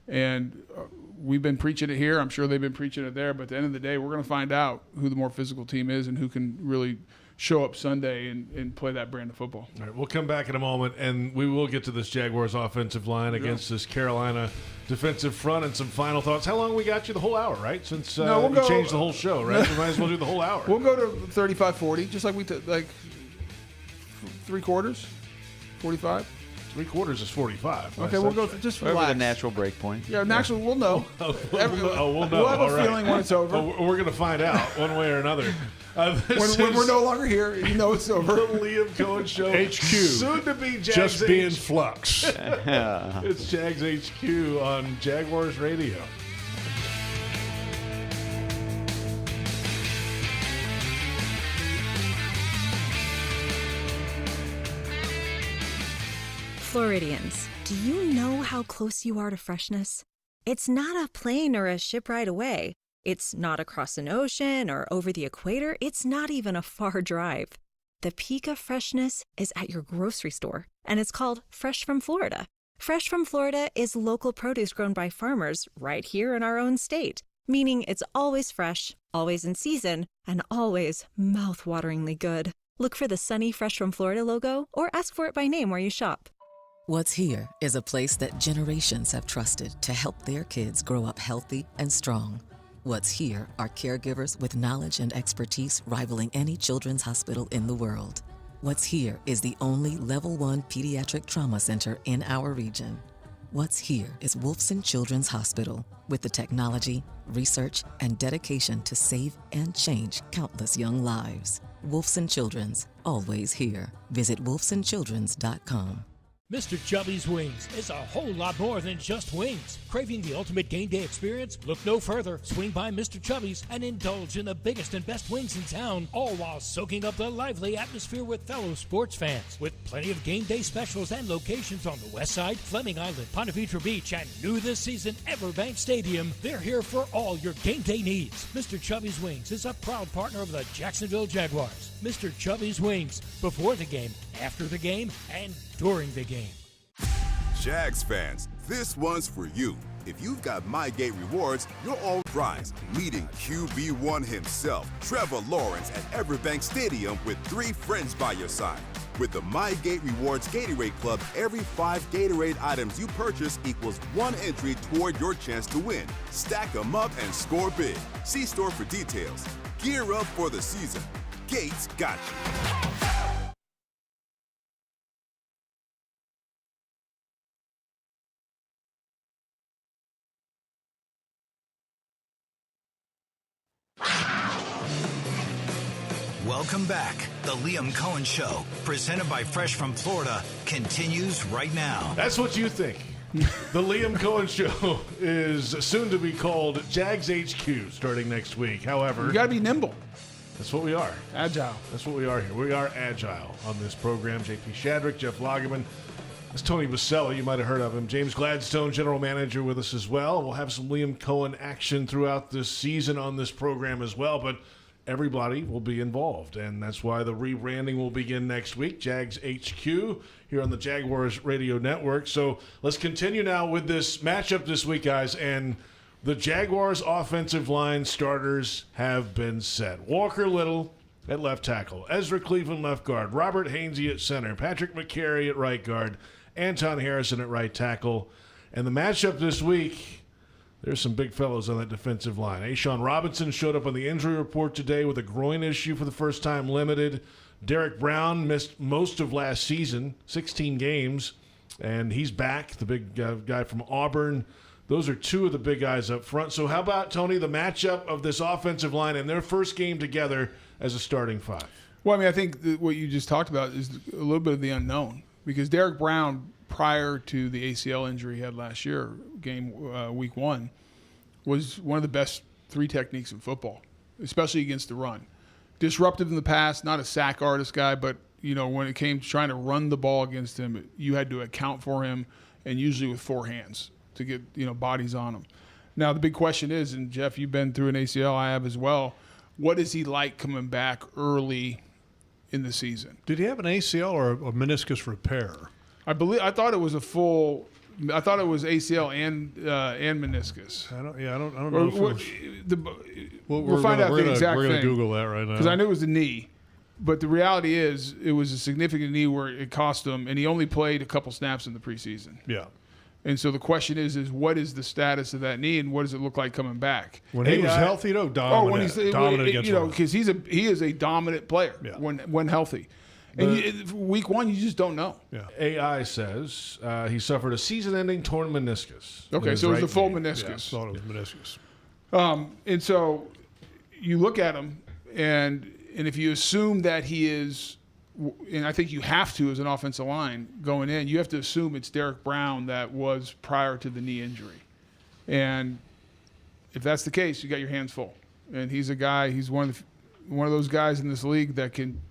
And we've been preaching it here. I'm sure they've been preaching it there. But at the end of the day, we're going to find out who the more physical team is and who can really show up Sunday and play that brand of football. All right, we'll come back in a moment, and we will get to this Jaguars offensive line against this Carolina defensive front and some final thoughts. How long we got you? The whole hour, right? Since we changed the whole show, right? We might as well do the whole hour. We'll go to 35-40, just like we took, like 3/4, 45. 3/4 is 45. Okay, we'll go just Whatever relax. the natural break point. Yeah, natural. We'll know. We'll know. We'll have a feeling when it's over. We're going to find out one way or another. When we're no longer here, you know it's over. The Liam Coen Show. HQ. Soon to be Jags Just be in flux. It's Jags HQ on Jaguars Radio. Floridians, do you know how close you are to freshness? It's not a plane or a ship ride away. It's not across an ocean or over the equator. It's not even a far drive. The peak of freshness is at your grocery store, and it's called Fresh from Florida. Fresh from Florida is local produce grown by farmers right here in our own state, meaning it's always fresh, always in season, and always mouth-wateringly good. Look for the sunny Fresh from Florida logo or ask for it by name where you shop. What's here is a place that generations have trusted to help their kids grow up healthy and strong. What's here are caregivers with knowledge and expertise rivaling any children's hospital in the world. What's here is the only Level 1 pediatric trauma center in our region. What's here is Wolfson Children's Hospital, with the technology, research, and dedication to save and change countless young lives. Wolfson Children's, always here. Visit wolfsonchildrens.com. Mr. Chubby's Wings is a whole lot more than just wings. Craving the ultimate game day experience? Look no further. Swing by Mr. Chubby's and indulge in the biggest and best wings in town, all while soaking up the lively atmosphere with fellow sports fans. With plenty of game day specials and locations on the West Side, Fleming Island, Ponte Vedra Beach, and new this season, Everbank Stadium, they're here for all your game day needs. Mr. Chubby's Wings is a proud partner of the Jacksonville Jaguars. Mr. Chubby's Wings, before the game, after the game, and during the game. Jags fans, this one's for you. If you've got MyGate rewards, you're all rise. Meeting QB1 himself, Trevor Lawrence, at Everbank Stadium with 3 friends by your side. With the MyGate Rewards Gatorade Club, every 5 Gatorade items you purchase equals 1 entry toward your chance to win. Stack them up and score big. See store for details. Gear up for the season. Gates got you. Welcome back. The Liam Coen Show, presented by Fresh from Florida, continues right now. That's what you think. The Liam Coen Show is soon to be called Jags HQ starting next week. However, you got to be nimble. That's what we are. Agile. That's what we are here. We are agile on this program. JP Shadrick, Jeff Lageman. That's Tony Boselli. You might have heard of him. James Gladstone, general manager, with us as well. We'll have some Liam Coen action throughout this season on this program as well, but everybody will be involved, and that's why the rebranding will begin next week. Jags HQ here on the Jaguars Radio Network. So let's continue now with this matchup this week, guys, and the Jaguars offensive line starters have been set. Walker Little at left tackle, Ezra Cleveland left guard, Robert Hainsey at center, Patrick McCary at right guard, Anton Harrison at right tackle. And the matchup this week, there's some big fellows on that defensive line. Ashawn Robinson showed up on the injury report today with a groin issue for the first time limited. Derek Brown missed most of last season, 16 games, and he's back, the big guy from Auburn. Those are two of the big guys up front. So how about, Tony, the matchup of this offensive line and their first game together as a starting five? Well, I mean, I think what you just talked about is a little bit of the unknown, because Derek Brown, prior to the ACL injury he had last year, week 1, was one of the best three techniques in football, especially against the run. Disruptive in the past, not a sack artist guy, but when it came to trying to run the ball against him, you had to account for him, and usually with four hands to get bodies on him. Now the big question is, and Jeff, you've been through an ACL, I have as well. What is he like coming back early in the season? Did he have an ACL or a meniscus repair? I thought it was ACL and meniscus. I don't know. We'll find out the exact thing. We're going to Google that right now. Because I knew it was the knee. But the reality is it was a significant knee where it cost him, and he only played a couple snaps in the preseason. Yeah. And so the question is what is the status of that knee, and what does it look like coming back? When he was healthy, dominant against because he is a dominant player when healthy. And week 1, you just don't know. Yeah. AI says he suffered a season-ending torn meniscus. Okay, so it was the full meniscus. Yeah, I thought it was meniscus. And so you look at him, and if you assume that he is, and I think you have to as an offensive line going in, you have to assume it's Derek Brown that was prior to the knee injury. And if that's the case, you got your hands full. And he's a guy, he's one of those guys in this league that can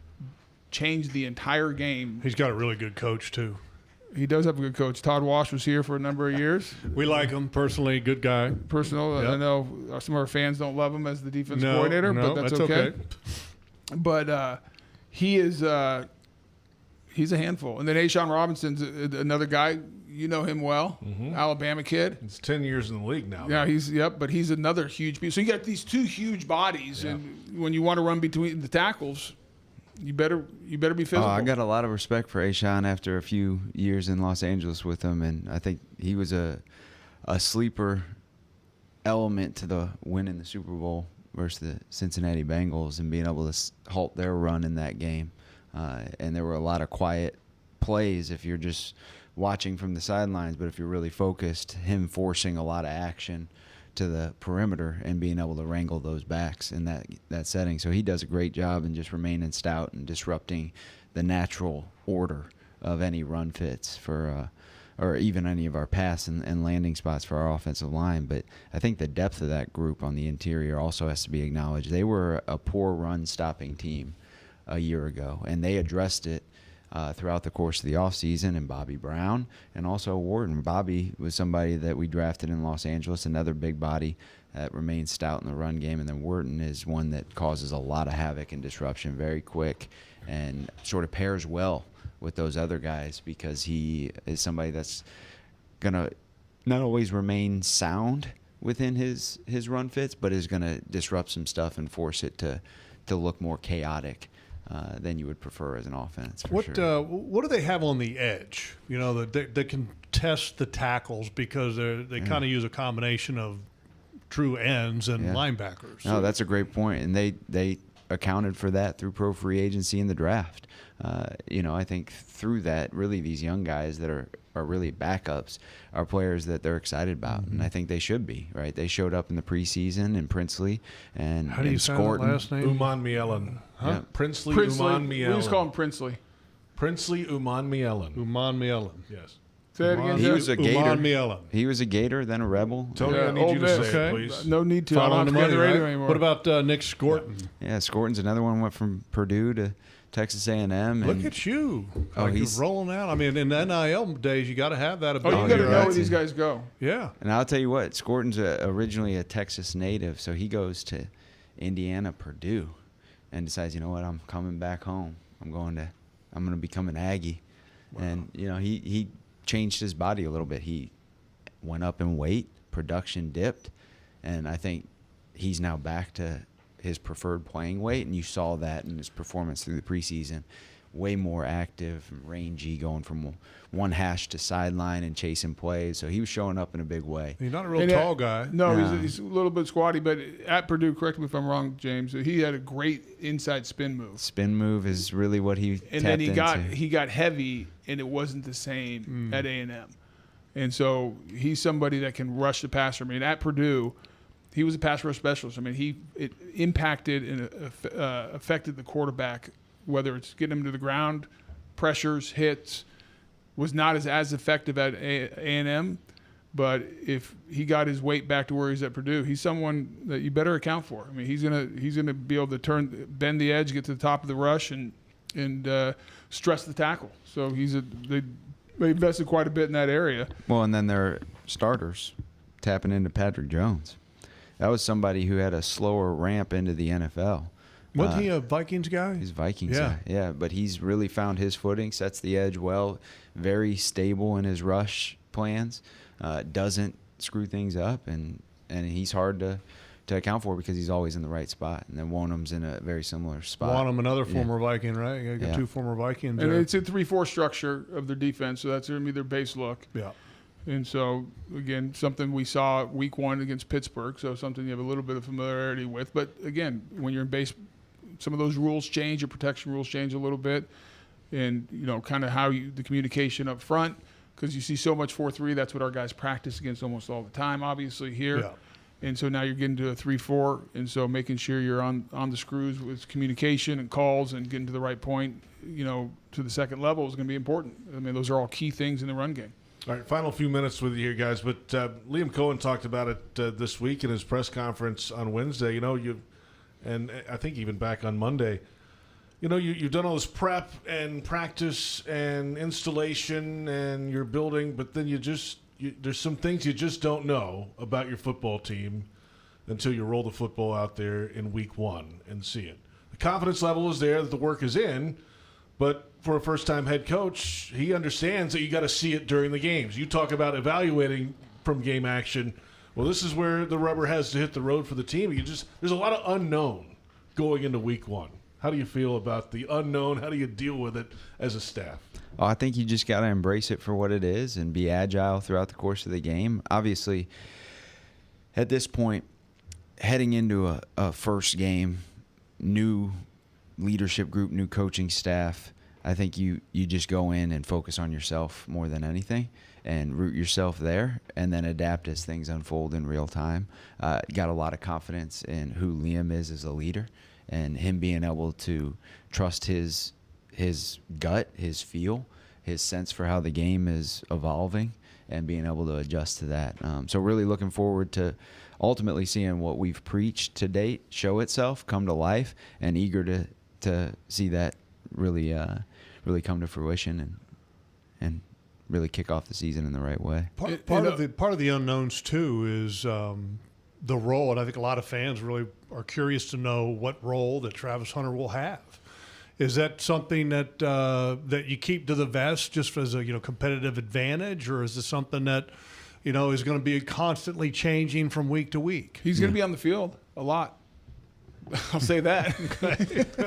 change the entire game. He's got a really good coach, too. He does have a good coach. Todd Wash was here for a number of years. We like him personally, good guy. Yep. I know some of our fans don't love him as the defensive coordinator, but that's okay. But he's a handful. And then Ashawn Robinson's another guy. You know him well, Alabama kid. He's 10 years in the league now. Yeah, but he's another huge piece. So you got these two huge bodies, and when you want to run between the tackles, you better be physical. I got a lot of respect for Ashawn after a few years in Los Angeles with him, and I think he was a sleeper element to the win in the Super Bowl versus the Cincinnati Bengals and being able to halt their run in that game. And there were a lot of quiet plays if you're just watching from the sidelines, but if you're really focused, him forcing a lot of action to the perimeter and being able to wrangle those backs in that setting. So he does a great job in just remaining stout and disrupting the natural order of any run fits for or even any of our pass and landing spots for our offensive line. But I think the depth of that group on the interior also has to be acknowledged. They were a poor run-stopping team a year ago, and they addressed it throughout the course of the offseason, and Bobby Brown and also Wharton. Bobby was somebody that we drafted in Los Angeles, another big body that remains stout in the run game, and then Wharton is one that causes a lot of havoc and disruption, very quick, and sort of pairs well with those other guys because he is somebody that's going to not always remain sound within his run fits, but is going to disrupt some stuff and force it to look more chaotic than you would prefer as an offense. What do they have on the edge? They can test the tackles because they kind of use a combination of true ends and linebackers. No, that's a great point, and they accounted for that through pro free agency in the draft. I think through that, really these young guys that are really backups are players that they're excited about, and I think they should be, right? They showed up in the preseason in Princely and how do you say that last name? Uman Mielen. Huh? Yeah. Princely Uman Mielen. We just call him Princely. Princely Uman Mielen. Uman Mielen. Yes. Say it again. He was a Gator. Uman Mielen. He was a Gator, then a Rebel. Tony, I need you to say it, please. No need to. Following the money, right? Anymore. What about Nick Scorton? Yeah, Scorton's another one. Went from Purdue Texas A&M. Look at you. Oh, like he's you're rolling out. I mean, in the NIL days, you got to have that Oh, ability. you got to know right. where these guys go. Yeah. And I'll tell you what, Scorton's originally a Texas native, so he goes to Indiana, Purdue, and decides, you know what, I'm coming back home. I'm going to become an Aggie. Wow. And, you know, he changed his body a little bit. He went up in weight, production dipped, and I think he's now back to his preferred playing weight, and you saw that in his performance through the preseason. Way more active and rangy, going from one hash to sideline and chasing plays. So he was showing up in a big way. He's not a real tall guy. No, he's a little bit squatty, but at Purdue, correct me if I'm wrong, James, he had a great inside spin move. Spin move is really what he and tapped then into. he got heavy, and it wasn't the same at A&M. And so he's somebody that can rush the passer. I mean, at Purdue, he was a pass rush specialist. I mean, it impacted and affected the quarterback, whether it's getting him to the ground, pressures, hits, was not as effective at A&M. But if he got his weight back to where he's at Purdue, he's someone that you better account for. I mean, he's gonna be able to bend the edge, get to the top of the rush, and stress the tackle. So they invested quite a bit in that area. Well, and then their starters tapping into Patrick Jones. That was somebody who had a slower ramp into the NFL. Wasn't he a Vikings guy? He's a Vikings guy, yeah. But he's really found his footing, sets the edge well, very stable in his rush plans, doesn't screw things up, and he's hard to account for because he's always in the right spot. And then Wonham's in a very similar spot. Wonham, another former Viking, right? You got two former Vikings. And there. it's a 3-4 structure of their defense, so that's going to be their base look. Yeah. And so, again, something we saw week 1 against Pittsburgh, so something you have a little bit of familiarity with. But, again, when you're in base, some of those rules change, your protection rules change a little bit, and, you know, kind of how the communication up front, because you see so much 4-3, that's what our guys practice against almost all the time, obviously, here. Yeah. And so now you're getting to a 3-4, and so making sure you're on the screws with communication and calls and getting to the right point, you know, to the second level is going to be important. I mean, those are all key things in the run game. All right, final few minutes with you here, guys. But Liam Coen talked about it this week in his press conference on Wednesday. You know, and I think even back on Monday, you know, you've done all this prep and practice and installation and you're building, but then there's some things you just don't know about your football team until you roll the football out there in week 1 and see it. The confidence level is there that the work is in, but for a first-time head coach, he understands that you got to see it during the games. You talk about evaluating from game action. Well, this is where the rubber has to hit the road for the team. There's a lot of unknown going into week 1. How do you feel about the unknown? How do you deal with it as a staff? Oh, I think you just got to embrace it for what it is and be agile throughout the course of the game. Obviously, at this point, heading into a first game, new leadership group, new coaching staff, I think you just go in and focus on yourself more than anything and root yourself there and then adapt as things unfold in real time. Got a lot of confidence in who Liam is as a leader and him being able to trust his gut, his feel, his sense for how the game is evolving and being able to adjust to that. So really looking forward to ultimately seeing what we've preached to date show itself, come to life, and eager to see that really come to fruition and really kick off the season in the right way. Part of the unknowns too is the role, and I think a lot of fans really are curious to know what role that Travis Hunter will have. Is that something that that you keep to the vest just as a competitive advantage, or is this something that is going to be constantly changing from week to week? He's going to be on the field a lot. I'll say that.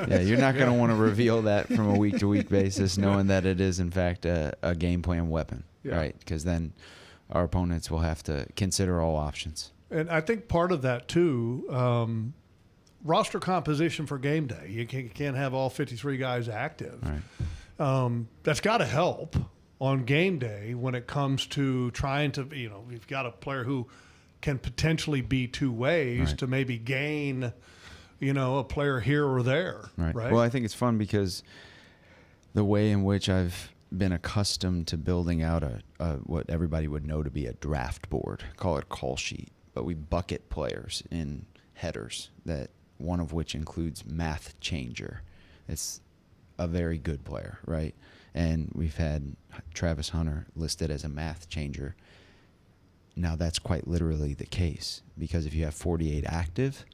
Yeah, you're not going to want to reveal that from a week-to-week basis, knowing that it is, in fact, a game plan weapon, right? Because then our opponents will have to consider all options. And I think part of that, too, roster composition for game day. You can't have all 53 guys active. Right. That's got to help on game day when it comes to trying to, you've got a player who can potentially be two ways to maybe gain – a player here or there. Right. Well, I think it's fun because the way in which I've been accustomed to building out a what everybody would know to be a draft board, call it a call sheet, but we bucket players in headers, that one of which includes math changer. It's a very good player, right? And we've had Travis Hunter listed as a math changer. Now that's quite literally the case, because if you have 48 active,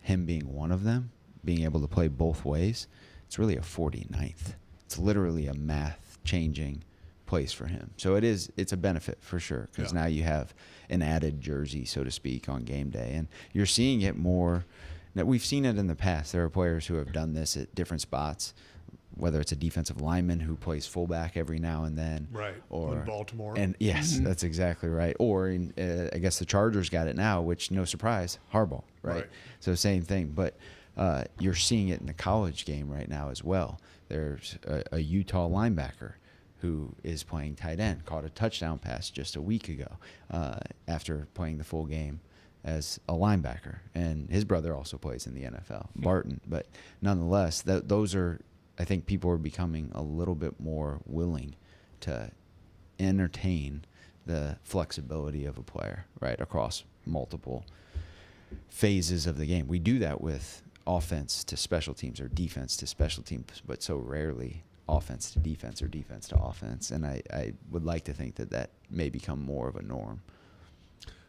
him being one of them, being able to play both ways, it's really a 49th. It's literally a math changing place for him. So it's a benefit for sure, because now you have an added jersey, so to speak, on game day. And you're seeing it more. Now, we've seen it in the past. There are players who have done this at different spots, whether it's a defensive lineman who plays fullback every now and then. Right, or in Baltimore. And yes, that's exactly right. Or I guess the Chargers got it now, which, no surprise, Harbaugh, right? So same thing. But you're seeing it in the college game right now as well. There's a Utah linebacker who is playing tight end, caught a touchdown pass just a week ago after playing the full game as a linebacker. And his brother also plays in the NFL, Barton. But nonetheless, those are, I think people are becoming a little bit more willing to entertain the flexibility of a player, right, across multiple phases of the game. We do that with offense to special teams or defense to special teams, but so rarely offense to defense or defense to offense. And I would like to think that may become more of a norm.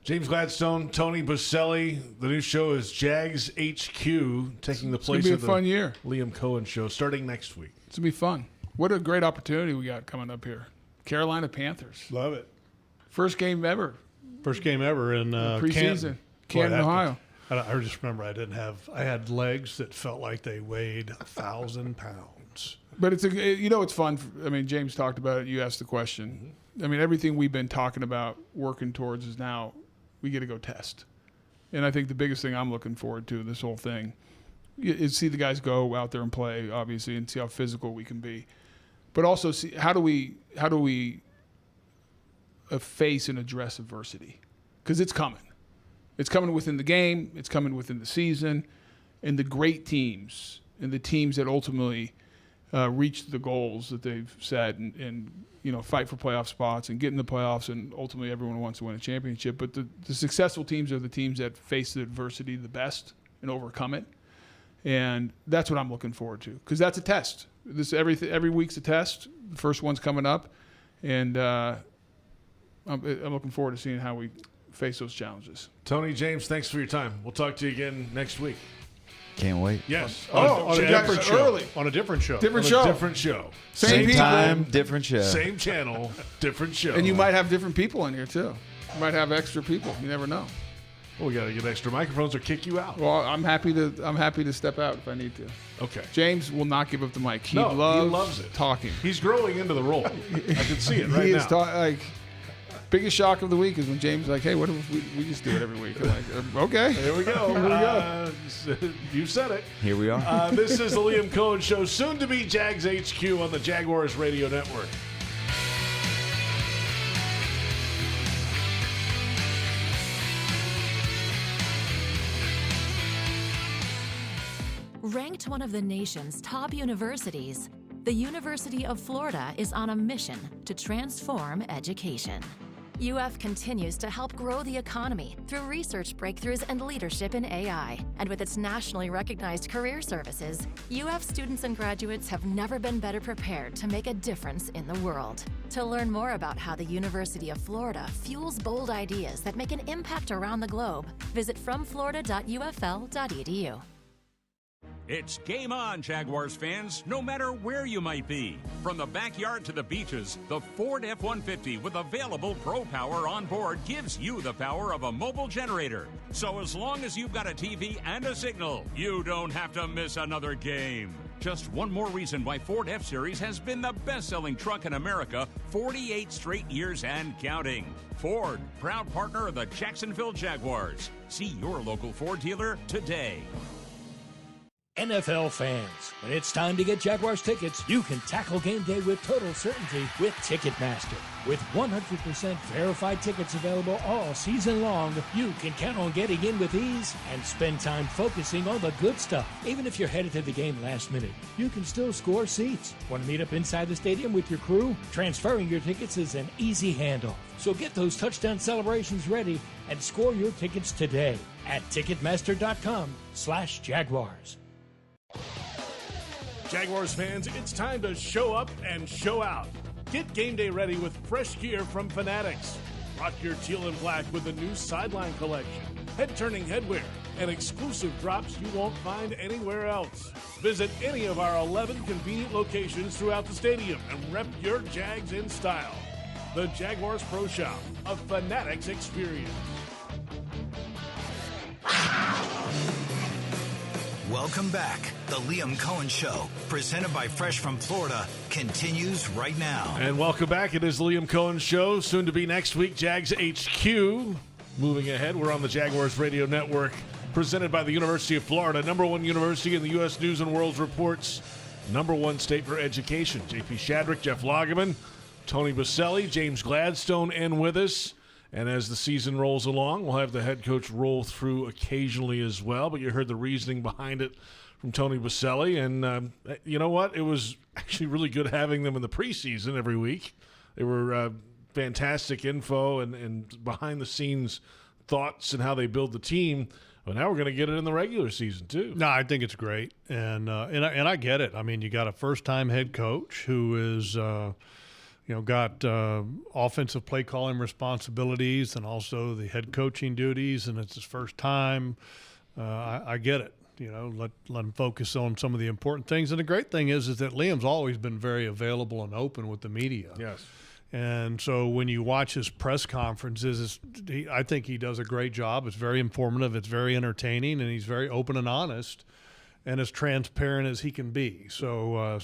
James Gladstone, Tony Boselli. The new show is Jags HQ, taking the place of the fun year. Liam Coen Show, starting next week. It's going to be fun. What a great opportunity we got coming up here. Carolina Panthers. Love it. First game ever. First game ever in preseason. Canton, Ohio. I just remember I had legs that felt like they weighed 1,000 pounds. But it's fun. I mean, James talked about it. You asked the question. I mean, everything we've been talking about, working towards, is now we get to go test. And I think the biggest thing I'm looking forward to this whole thing is see the guys go out there and play, obviously, and see how physical we can be. But also see how do we face and address adversity? Because it's coming. It's coming within the game. It's coming within the season. And the great teams and the teams that ultimately reach the goals that they've set and fight for playoff spots and get in the playoffs, and ultimately everyone wants to win a championship. But the successful teams are the teams that face the adversity the best and overcome it. And that's what I'm looking forward to, because that's a test. Every week's a test. The first one's coming up, and I'm looking forward to seeing how we face those challenges. Tony, James, thanks for your time. We'll talk to you again next week. Can't wait. Yes. On a different show. Early. On a different show. Different show. Different show. Same time, different show. Same channel, different show. And you might have different people in here, too. You might have extra people. You never know. Well, we got to get extra microphones or kick you out. Well, I'm happy to step out if I need to. Okay. James will not give up the mic. He he loves loves it. Talking. He's growing into the role. I can see it right he now. is biggest shock of the week is when James is like, hey, what if we just do it every week? I'm like, okay. There we go. You said it. Here we are. This is the Liam Coen Show, soon to be Jags HQ on the Jaguars Radio Network. Ranked one of the nation's top universities, the University of Florida is on a mission to transform education. UF continues to help grow the economy through research breakthroughs and leadership in AI. And with its nationally recognized career services, UF students and graduates have never been better prepared to make a difference in the world. To learn more about how the University of Florida fuels bold ideas that make an impact around the globe, visit fromflorida.ufl.edu. It's game on, Jaguars fans, no matter where you might be. From the backyard to the beaches, the Ford F-150 with available Pro Power on board gives you the power of a mobile generator. So as long as you've got a TV and a signal, you don't have to miss another game. Just one more reason why Ford F-Series has been the best-selling truck in America 48 straight years and counting. Ford, proud partner of the Jacksonville Jaguars. See your local Ford dealer today. NFL fans, when it's time to get Jaguars tickets, you can tackle game day with total certainty with Ticketmaster. With 100% verified tickets available all season long, you can count on getting in with ease and spend time focusing on the good stuff. Even if you're headed to the game last minute, you can still score seats. Want to meet up inside the stadium with your crew? Transferring your tickets is an easy handoff. So get those touchdown celebrations ready and score your tickets today at Ticketmaster.com/Jaguars. Jaguars fans, it's time to show up and show out. Get game day ready with fresh gear from Fanatics. Rock your teal and black with the new sideline collection, head-turning headwear, and exclusive drops you won't find anywhere else. Visit any of our 11 convenient locations throughout the stadium and rep your Jags in style. The Jaguars Pro Shop, a Fanatics experience. Welcome back. The Liam Coen Show, presented by Fresh from Florida, continues right now. And welcome back. It is the Liam Coen Show. Soon to be next week, Jags HQ. Moving ahead, we're on the Jaguars Radio Network, presented by the University of Florida, #1 university in the U.S. News and World Report's #1 state for education. JP Shadrick, Jeff Lageman, Tony Boselli, James Gladstone, and with us. And as the season rolls along, we'll have the head coach roll through occasionally as well. But you heard the reasoning behind it from Tony Boselli. And you know what? It was actually really good having them in the preseason every week. They were fantastic info and behind-the-scenes thoughts and how they build the team. But now we're going to get it in the regular season, too. No, I think it's great. And I get it. I mean, you got a first-time head coach who is got offensive play calling responsibilities and also the head coaching duties, and it's his first time. I get it. Let him focus on some of the important things. And the great thing is that Liam's always been very available and open with the media. Yes. And so when you watch his press conferences, I think he does a great job. It's very informative. It's very entertaining, and he's very open and honest and as transparent as he can be. So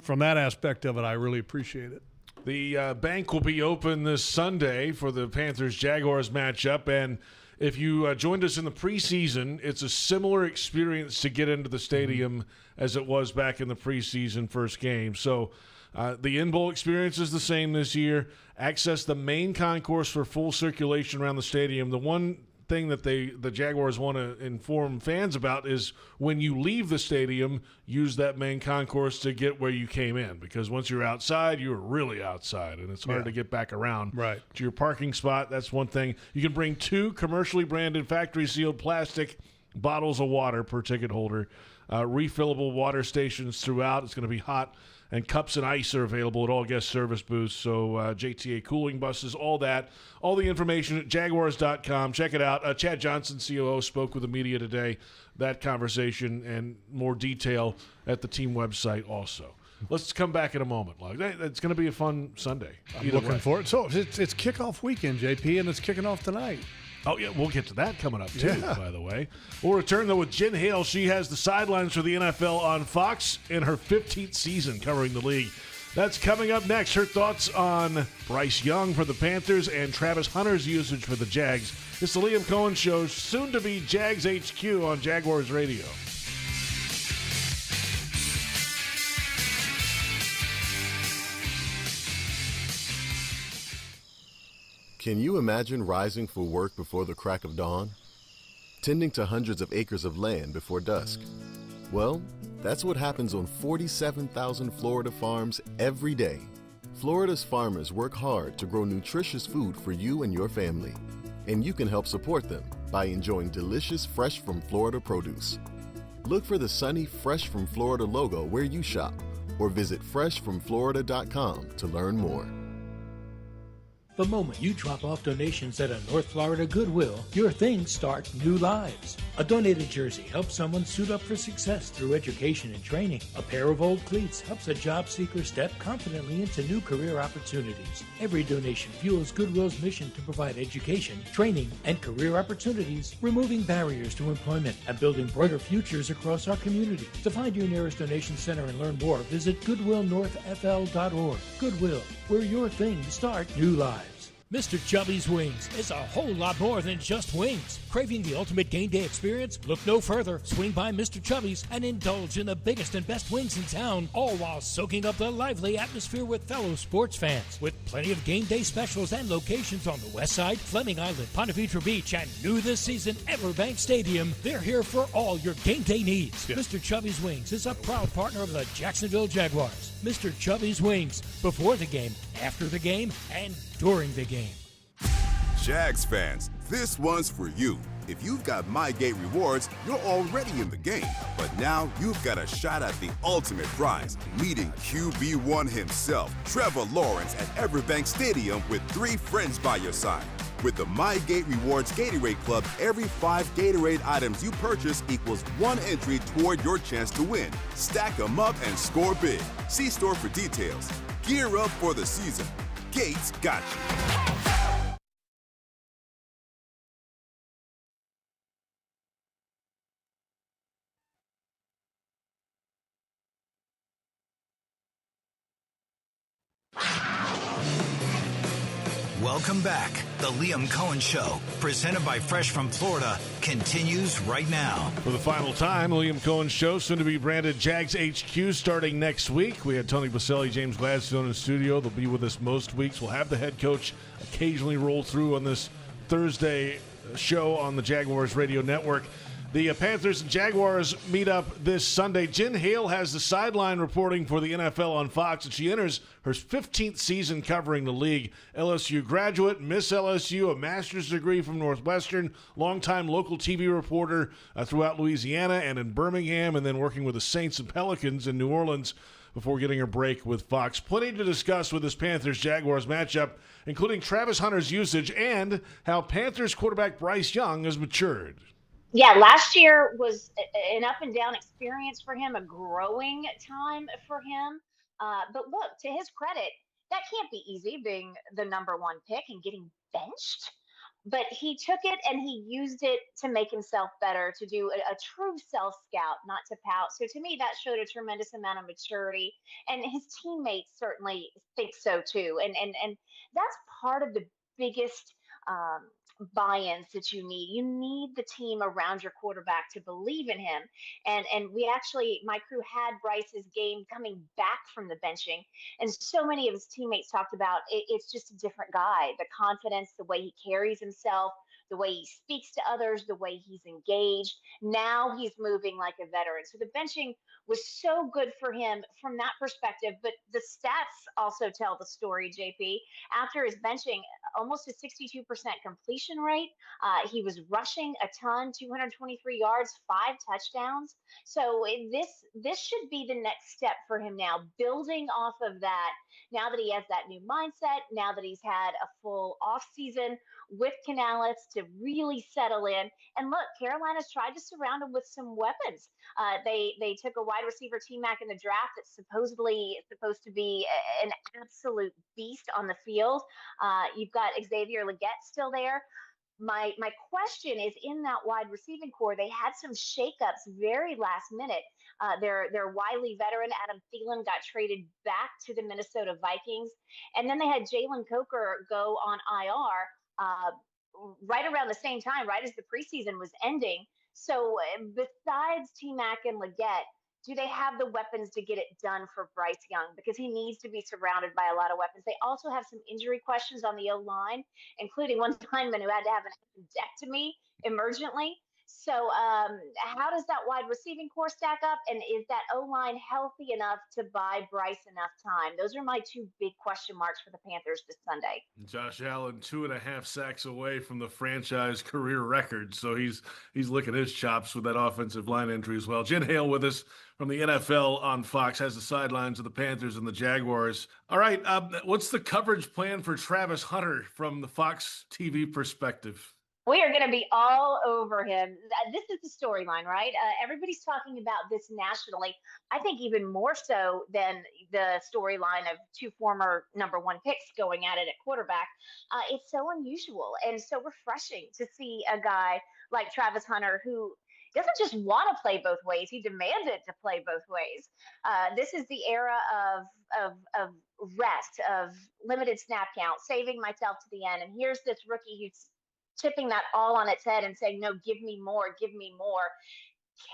from that aspect of it, I really appreciate it. The bank will be open this Sunday for the Panthers-Jaguars matchup, and if you joined us in the preseason, it's a similar experience to get into the stadium as it was back in the preseason first game. So the in-bowl experience is the same this year. Access the main concourse for full circulation around the stadium. The one thing that the Jaguars want to inform fans about is when you leave the stadium, use that main concourse to get where you came in, because once you're outside, you're really outside, and it's hard to get back around to your parking spot. That's one thing. You can bring 2 commercially branded factory-sealed plastic bottles of water per ticket holder, refillable water stations throughout. It's going to be hot, and cups and ice are available at all guest service booths, so JTA cooling buses, all that. All the information at Jaguars.com. Check it out. Chad Johnson, COO, spoke with the media today. That conversation and more detail at the team website also. Let's come back in a moment. It's going to be a fun Sunday. I'm looking forward. So it's kickoff weekend, JP, and it's kicking off tonight. Oh, yeah, we'll get to that coming up, too, by the way. We'll return, though, with Jen Hale. She has the sidelines for the NFL on Fox in her 15th season covering the league. That's coming up next. Her thoughts on Bryce Young for the Panthers and Travis Hunter's usage for the Jags. It's the Liam Coen Show, soon to be Jags HQ on Jaguars Radio. Can you imagine rising for work before the crack of dawn? Tending to hundreds of acres of land before dusk? Well, that's what happens on 47,000 Florida farms every day. Florida's farmers work hard to grow nutritious food for you and your family. And you can help support them by enjoying delicious Fresh from Florida produce. Look for the sunny Fresh from Florida logo where you shop, or visit freshfromflorida.com to learn more. The moment you drop off donations at a North Florida Goodwill, your things start new lives. A donated jersey helps someone suit up for success through education and training. A pair of old cleats helps a job seeker step confidently into new career opportunities. Every donation fuels Goodwill's mission to provide education, training, and career opportunities, removing barriers to employment and building brighter futures across our community. To find your nearest donation center and learn more, visit goodwillnorthfl.org. Goodwill, where your things start new lives. Mr. Chubby's Wings is a whole lot more than just wings. Craving the ultimate game day experience? Look no further. Swing by Mr. Chubby's and indulge in the biggest and best wings in town, all while soaking up the lively atmosphere with fellow sports fans. With plenty of game day specials and locations on the West Side, Fleming Island, Ponte Vedra Beach, and new this season, Everbank Stadium, they're here for all your game day needs. Yeah. Mr. Chubby's Wings is a proud partner of the Jacksonville Jaguars. Mr. Chubby's Wings, before the game, after the game, and during the game. Jags fans, this one's for you. If you've got MyGate rewards, you're already in the game. But now you've got a shot at the ultimate prize, meeting QB1 himself, Trevor Lawrence, at Everbank Stadium with 3 friends by your side. With the MyGate Rewards Gatorade Club, every 5 Gatorade items you purchase equals 1 entry toward your chance to win. Stack them up and score big. See store for details. Gear up for the season. Gates got you. Welcome back. The Liam Coen Show, presented by Fresh from Florida, continues right now. For the final time, Liam Coen Show, soon to be branded Jags HQ, starting next week. We had Tony Boselli, James Gladstone in studio. They'll be with us most weeks. We'll have the head coach occasionally roll through on this Thursday show on the Jaguars Radio Network. The Panthers and Jaguars meet up this Sunday. Jen Hale has the sideline reporting for the NFL on Fox, and she enters her 15th season covering the league. LSU graduate, Miss LSU, a master's degree from Northwestern, longtime local TV reporter throughout Louisiana and in Birmingham, and then working with the Saints and Pelicans in New Orleans before getting her break with Fox. Plenty to discuss with this Panthers-Jaguars matchup, including Travis Hunter's usage and how Panthers quarterback Bryce Young has matured. Yeah, last year was an up and down experience for him, a growing time for him. But look, to his credit, that can't be easy being the number 1 pick and getting benched. But he took it and he used it to make himself better, to do a true self-scout, not to pout. So to me, that showed a tremendous amount of maturity. And his teammates certainly think so too. And that's part of the biggest buy-ins that you need. You need the team around your quarterback to believe in him. And we actually, my crew had Bryce's game coming back from the benching, and so many of his teammates talked about it's just a different guy. The confidence, the way he carries himself, the way he speaks to others, the way he's engaged. Now he's moving like a veteran. So the benching was so good for him from that perspective. But the stats also tell the story, JP. This his benching, almost a 62% completion rate. He was rushing a ton, 223 yards, 5 touchdowns. So this should be the next step for him now, building off of that. Now that he has that new mindset, now that he's had a full off season with Canales to really settle in. And look, Carolina's tried to surround him with some weapons. They took a wide receiver T-Mac in the draft that's supposedly supposed to be an absolute beast on the field. You've got Xavier Legette still there. My question is, in that wide receiving core, they had some shakeups very last minute. Their wily veteran Adam Thielen got traded back to the Minnesota Vikings, and then they had Jalen Coker go on IR right around the same time, right as the preseason was ending. So besides T-Mac and Legette, do they have the weapons to get it done for Bryce Young? Because he needs to be surrounded by a lot of weapons. They also have some injury questions on the O-line, including one lineman who had to have an appendectomy emergently. So how does that wide receiving core stack up? And is that O-line healthy enough to buy Bryce enough time? Those are my 2 big question marks for the Panthers this Sunday. Josh Allen, 2.5 sacks away from the franchise career record. So he's licking his chops with that offensive line entry as well. Jen Hale with us from the NFL on Fox, has the sidelines of the Panthers and the Jaguars. All right, what's the coverage plan for Travis Hunter from the Fox TV perspective? We are going to be all over him. This is the storyline, right? Everybody's talking about this nationally. I think even more so than the storyline of 2 former number 1 picks going at it at quarterback. It's so unusual and so refreshing to see a guy like Travis Hunter who doesn't just want to play both ways. He demanded to play both ways. This is the era of rest, of limited snap count, saving myself to the end. And here's this rookie who's tipping that all on its head and saying, no, give me more, give me more.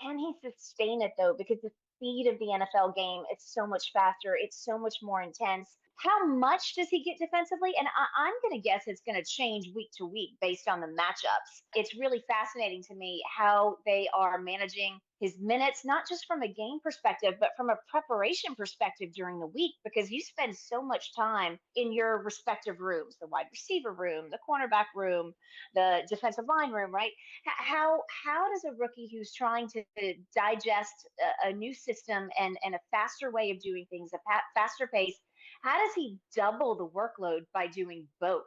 Can he sustain it, though? Because the speed of the NFL game. It's so much faster. It's so much more intense. How much does he get defensively? And I'm going to guess it's going to change week to week based on the matchups. It's really fascinating to me how they are managing his minutes, not just from a game perspective, but from a preparation perspective during the week, because you spend so much time in your respective rooms, the wide receiver room, the cornerback room, the defensive line room, right? How does a rookie who's trying to digest a new system and a faster way of doing things, a faster pace, how does he double the workload by doing both?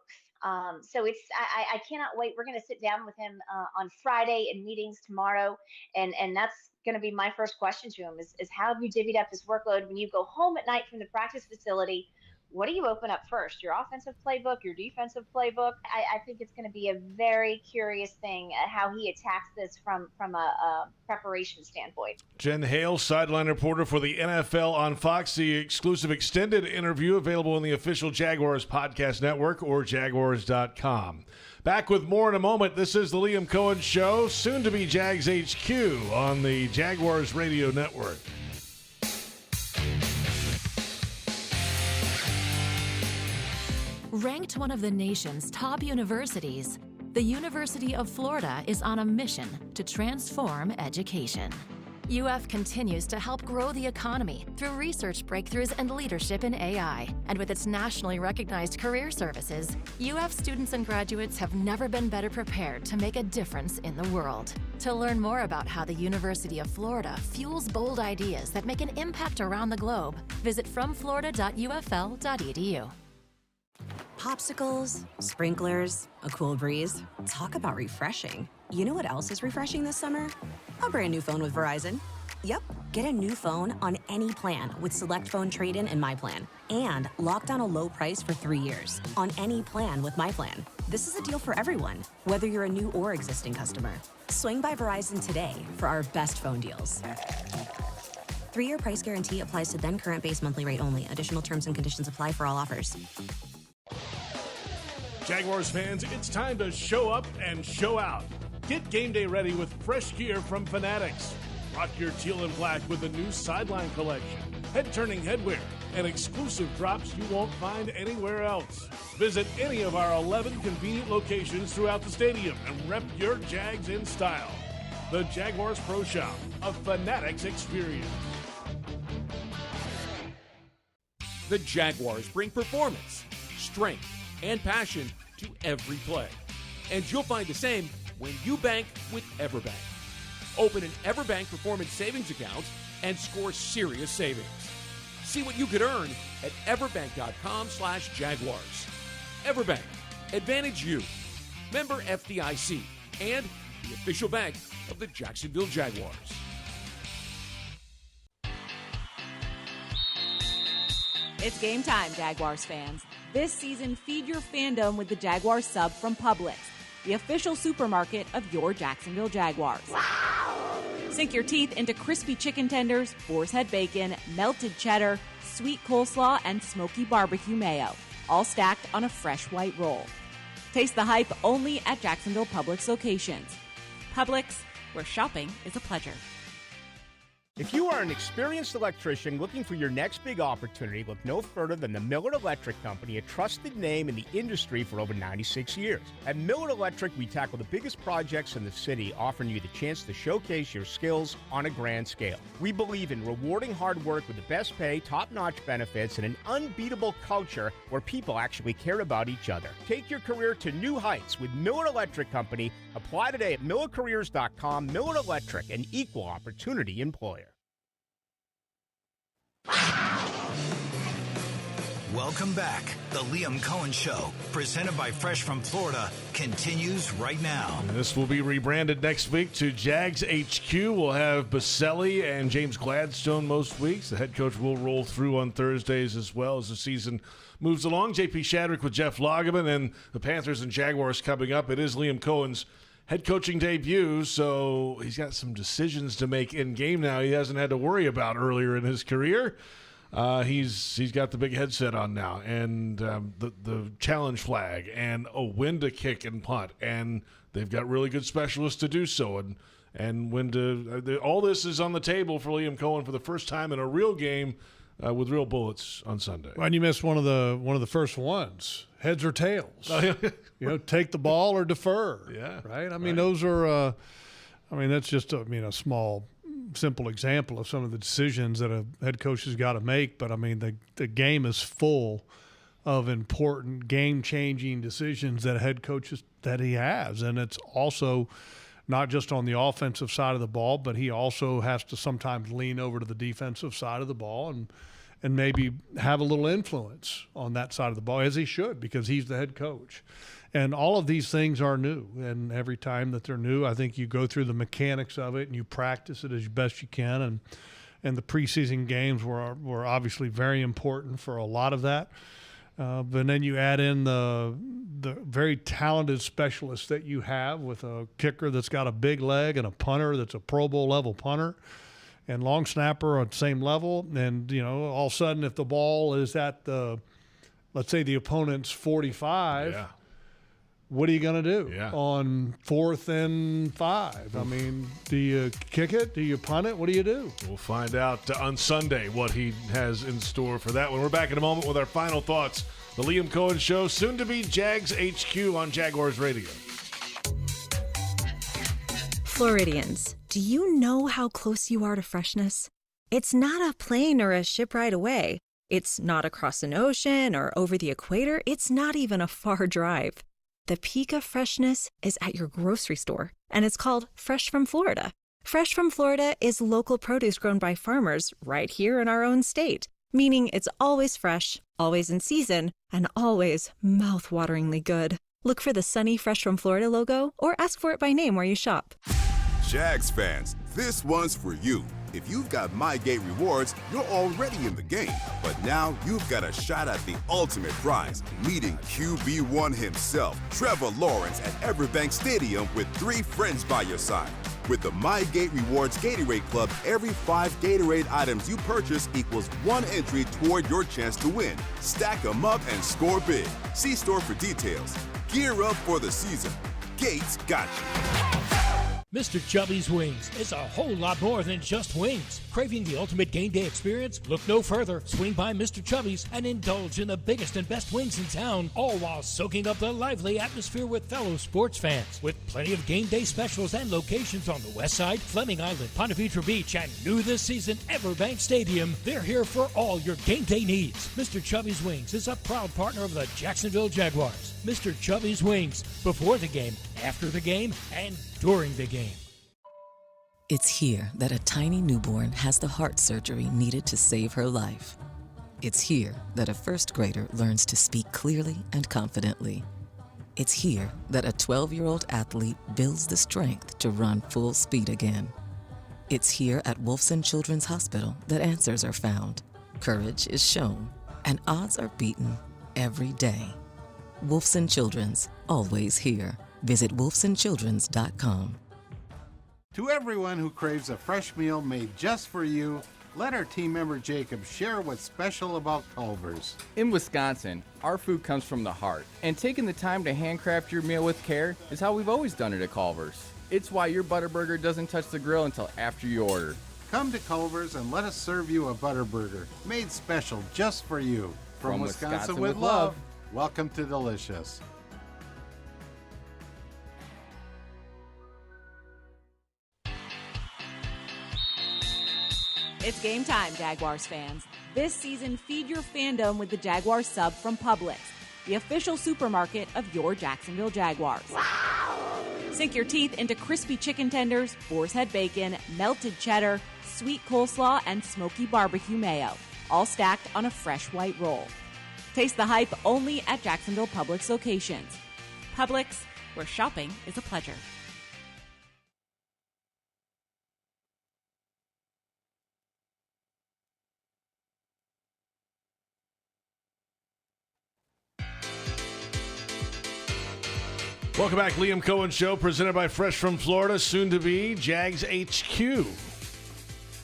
So I cannot wait. We're going to sit down with him on Friday in meetings tomorrow. And that's going to be my first question to him is how have you divvied up this workload when you go home at night from the practice facility? What do you open up first? Your offensive playbook, your defensive playbook? I think it's going to be a very curious thing how he attacks this from a preparation standpoint. Jen Hale, sideline reporter for the NFL on Fox. The exclusive extended interview available on the official Jaguars podcast network or Jaguars.com. Back with more in a moment. This is the Liam Coen Show, soon to be Jags HQ on the Jaguars Radio Network. Ranked one of the nation's top universities, the University of Florida is on a mission to transform education. UF continues to help grow the economy through research breakthroughs and leadership in AI. And with its nationally recognized career services, UF students and graduates have never been better prepared to make a difference in the world. To learn more about how the University of Florida fuels bold ideas that make an impact around the globe, visit fromflorida.ufl.edu. Popsicles, sprinklers, a cool breeze. Talk about refreshing. You know what else is refreshing this summer? A brand new phone with Verizon. Yep, get a new phone on any plan with Select Phone Trade-In and My Plan. And lock down a low price for 3 years on any plan with My Plan. This is a deal for everyone, whether you're a new or existing customer. Swing by Verizon today for our best phone deals. 3-year price guarantee applies to then current base monthly rate only. Additional terms and conditions apply for all offers. Jaguars fans, it's time to show up and show out. Get game day ready with fresh gear from Fanatics. Rock your teal and black with the new sideline collection, head-turning headwear, and exclusive drops you won't find anywhere else. Visit any of our 11 convenient locations throughout the stadium and rep your Jags in style. The Jaguars Pro Shop, a Fanatics experience. The Jaguars bring performance, strength, and passion to every play. And you'll find the same when you bank with EverBank. Open an EverBank Performance Savings account and score serious savings. See what you could earn at everbank.com/Jaguars. EverBank, Advantage You. Member FDIC and the official bank of the Jacksonville Jaguars. It's game time, Jaguars fans. This season, feed your fandom with the Jaguars sub from Publix, the official supermarket of your Jacksonville Jaguars. Sink your teeth into crispy chicken tenders, boar's head bacon, melted cheddar, sweet coleslaw, and smoky barbecue mayo, all stacked on a fresh white roll. Taste the hype only at Jacksonville Publix locations. Publix, where shopping is a pleasure. If you are an experienced electrician looking for your next big opportunity, look no further than the Miller Electric Company, a trusted name in the industry for over 96 years. At Miller Electric, we tackle the biggest projects in the city, offering you the chance to showcase your skills on a grand scale. We believe in rewarding hard work with the best pay, top-notch benefits, and an unbeatable culture where people actually care about each other. Take your career to new heights with Miller Electric Company. Apply today at millercareers.com. Miller Electric, an equal opportunity employer. Welcome back. The Liam Coen Show, presented by Fresh from Florida, continues right now. This will be rebranded next week to Jags HQ. We'll have Boselli and James Gladstone most weeks. The head coach will roll through on Thursdays as well as the season moves along. JP Shadrick with Jeff Lageman and the Panthers and Jaguars coming up. It is Liam Coen's head coaching debut, so he's got some decisions to make in game now he hasn't had to worry about earlier in his career. He's got the big headset on now, and the challenge flag, and when to kick and punt, and they've got really good specialists to do so. And and when to all this is on the table for Liam Coen for the first time in a real game with real bullets on Sunday. Well, and you missed one of the first ones. Heads or tails. Take the ball or defer. Yeah. Right? I mean, those are that's just a small, simple example of some of the decisions that a head coach has got to make. But, I mean, the game is full of important game-changing decisions that a head coach that he has. And it's also not just on the offensive side of the ball, but he also has to sometimes lean over to the defensive side of the ball and maybe have a little influence on that side of the ball, as he should, because he's the head coach. And all of these things are new. And every time that they're new, I think you go through the mechanics of it and you practice it as best you can. And the preseason games were obviously very important for a lot of that. But then you add in the very talented specialists that you have with a kicker that's got a big leg and a punter that's a Pro Bowl level punter and long snapper on the same level. And, all of a sudden if the ball is at let's say the opponent's 45, what are you going to do on 4th and 5? I mean, do you kick it? Do you punt it? What do you do? We'll find out on Sunday what he has in store for that one. We're back in a moment with our final thoughts. The Liam Coen Show, soon to be Jags HQ on Jaguars Radio. Floridians, do you know how close you are to freshness? It's not a plane or a ship ride away. It's not across an ocean or over the equator. It's not even a far drive. The peak of freshness is at your grocery store, and it's called Fresh from Florida. Fresh from Florida is local produce grown by farmers right here in our own state, meaning it's always fresh, always in season, and always mouth-wateringly good. Look for the sunny Fresh from Florida logo or ask for it by name where you shop. Jags fans, this one's for you. If you've got MyGate rewards, you're already in the game. But now you've got a shot at the ultimate prize, meeting QB1 himself, Trevor Lawrence, at Everbank Stadium with 3 friends by your side. With the MyGate Rewards Gatorade Club, every 5 Gatorade items you purchase equals 1 entry toward your chance to win. Stack them up and score big. See store for details. Gear up for the season. Gates got you. Mr. Chubby's Wings is a whole lot more than just wings. Craving the ultimate game day experience? Look no further. Swing by Mr. Chubby's and indulge in the biggest and best wings in town, all while soaking up the lively atmosphere with fellow sports fans. With plenty of game day specials and locations on the West Side, Fleming Island, Ponte Vedra Beach, and new this season, Everbank Stadium, they're here for all your game day needs. Mr. Chubby's Wings is a proud partner of the Jacksonville Jaguars. Mr. Chubby's Wings, before the game, after the game, and during the game. It's here that a tiny newborn has the heart surgery needed to save her life. It's here that a first grader learns to speak clearly and confidently. It's here that a 12-year-old athlete builds the strength to run full speed again. It's here at Wolfson Children's Hospital that answers are found, courage is shown, and odds are beaten every day. Wolfson Children's, always here. Visit wolfsonchildrens.com. To everyone who craves a fresh meal made just for you, let our team member Jacob share what's special about Culver's. In Wisconsin, our food comes from the heart, and taking the time to handcraft your meal with care is how we've always done it at Culver's. It's why your Butterburger doesn't touch the grill until after you order. Come to Culver's and let us serve you a Butterburger, made special just for you. From Wisconsin with love, welcome to Delicious. It's game time, Jaguars fans. This season, feed your fandom with the Jaguars sub from Publix, the official supermarket of your Jacksonville Jaguars. Wow. Sink your teeth into crispy chicken tenders, boar's head bacon, melted cheddar, sweet coleslaw, and smoky barbecue mayo, all stacked on a fresh white roll. Taste the hype only at Jacksonville Publix locations. Publix, where shopping is a pleasure. Welcome back, Liam Coen Show, presented by Fresh from Florida, soon to be Jags HQ.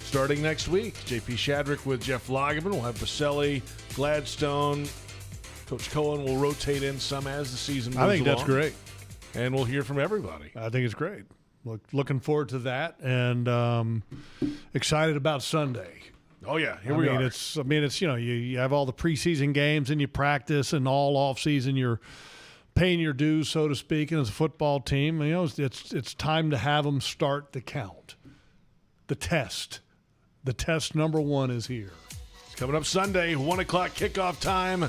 Starting next week, JP Shadrick with Jeff Lageman. We'll have Boselli, Gladstone. Coach Coen will rotate in some as the season moves I think along. that's great. And we'll hear from everybody. I think it's great. looking forward to that, and excited about Sunday. Oh yeah, here we are. It's you have all the preseason games and you practice, and all off season you're paying your dues, so to speak, and as a football team, it's time to have them start the count. The test number 1 is here. It's coming up Sunday, 1 o'clock kickoff time.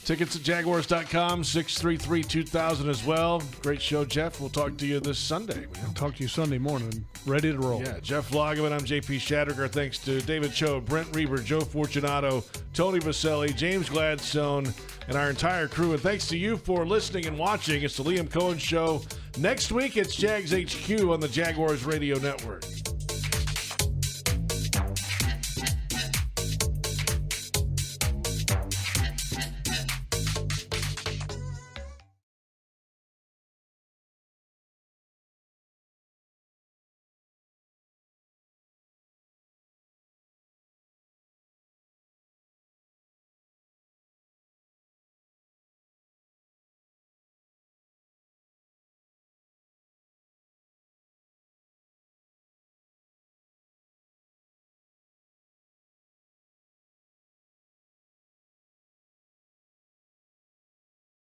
Tickets at Jaguars.com, 633-2000 as well. Great show, Jeff. We'll talk to you this Sunday. I'll talk to you Sunday morning. Ready to roll. Yeah, Jeff Lageman. I'm JP Shadrick. Our thanks to David Cho, Brent Reber, Joe Fortunato, Tony Boselli, James Gladstone, and our entire crew. And thanks to you for listening and watching. It's the Liam Coen Show. Next week, it's Jags HQ on the Jaguars Radio Network.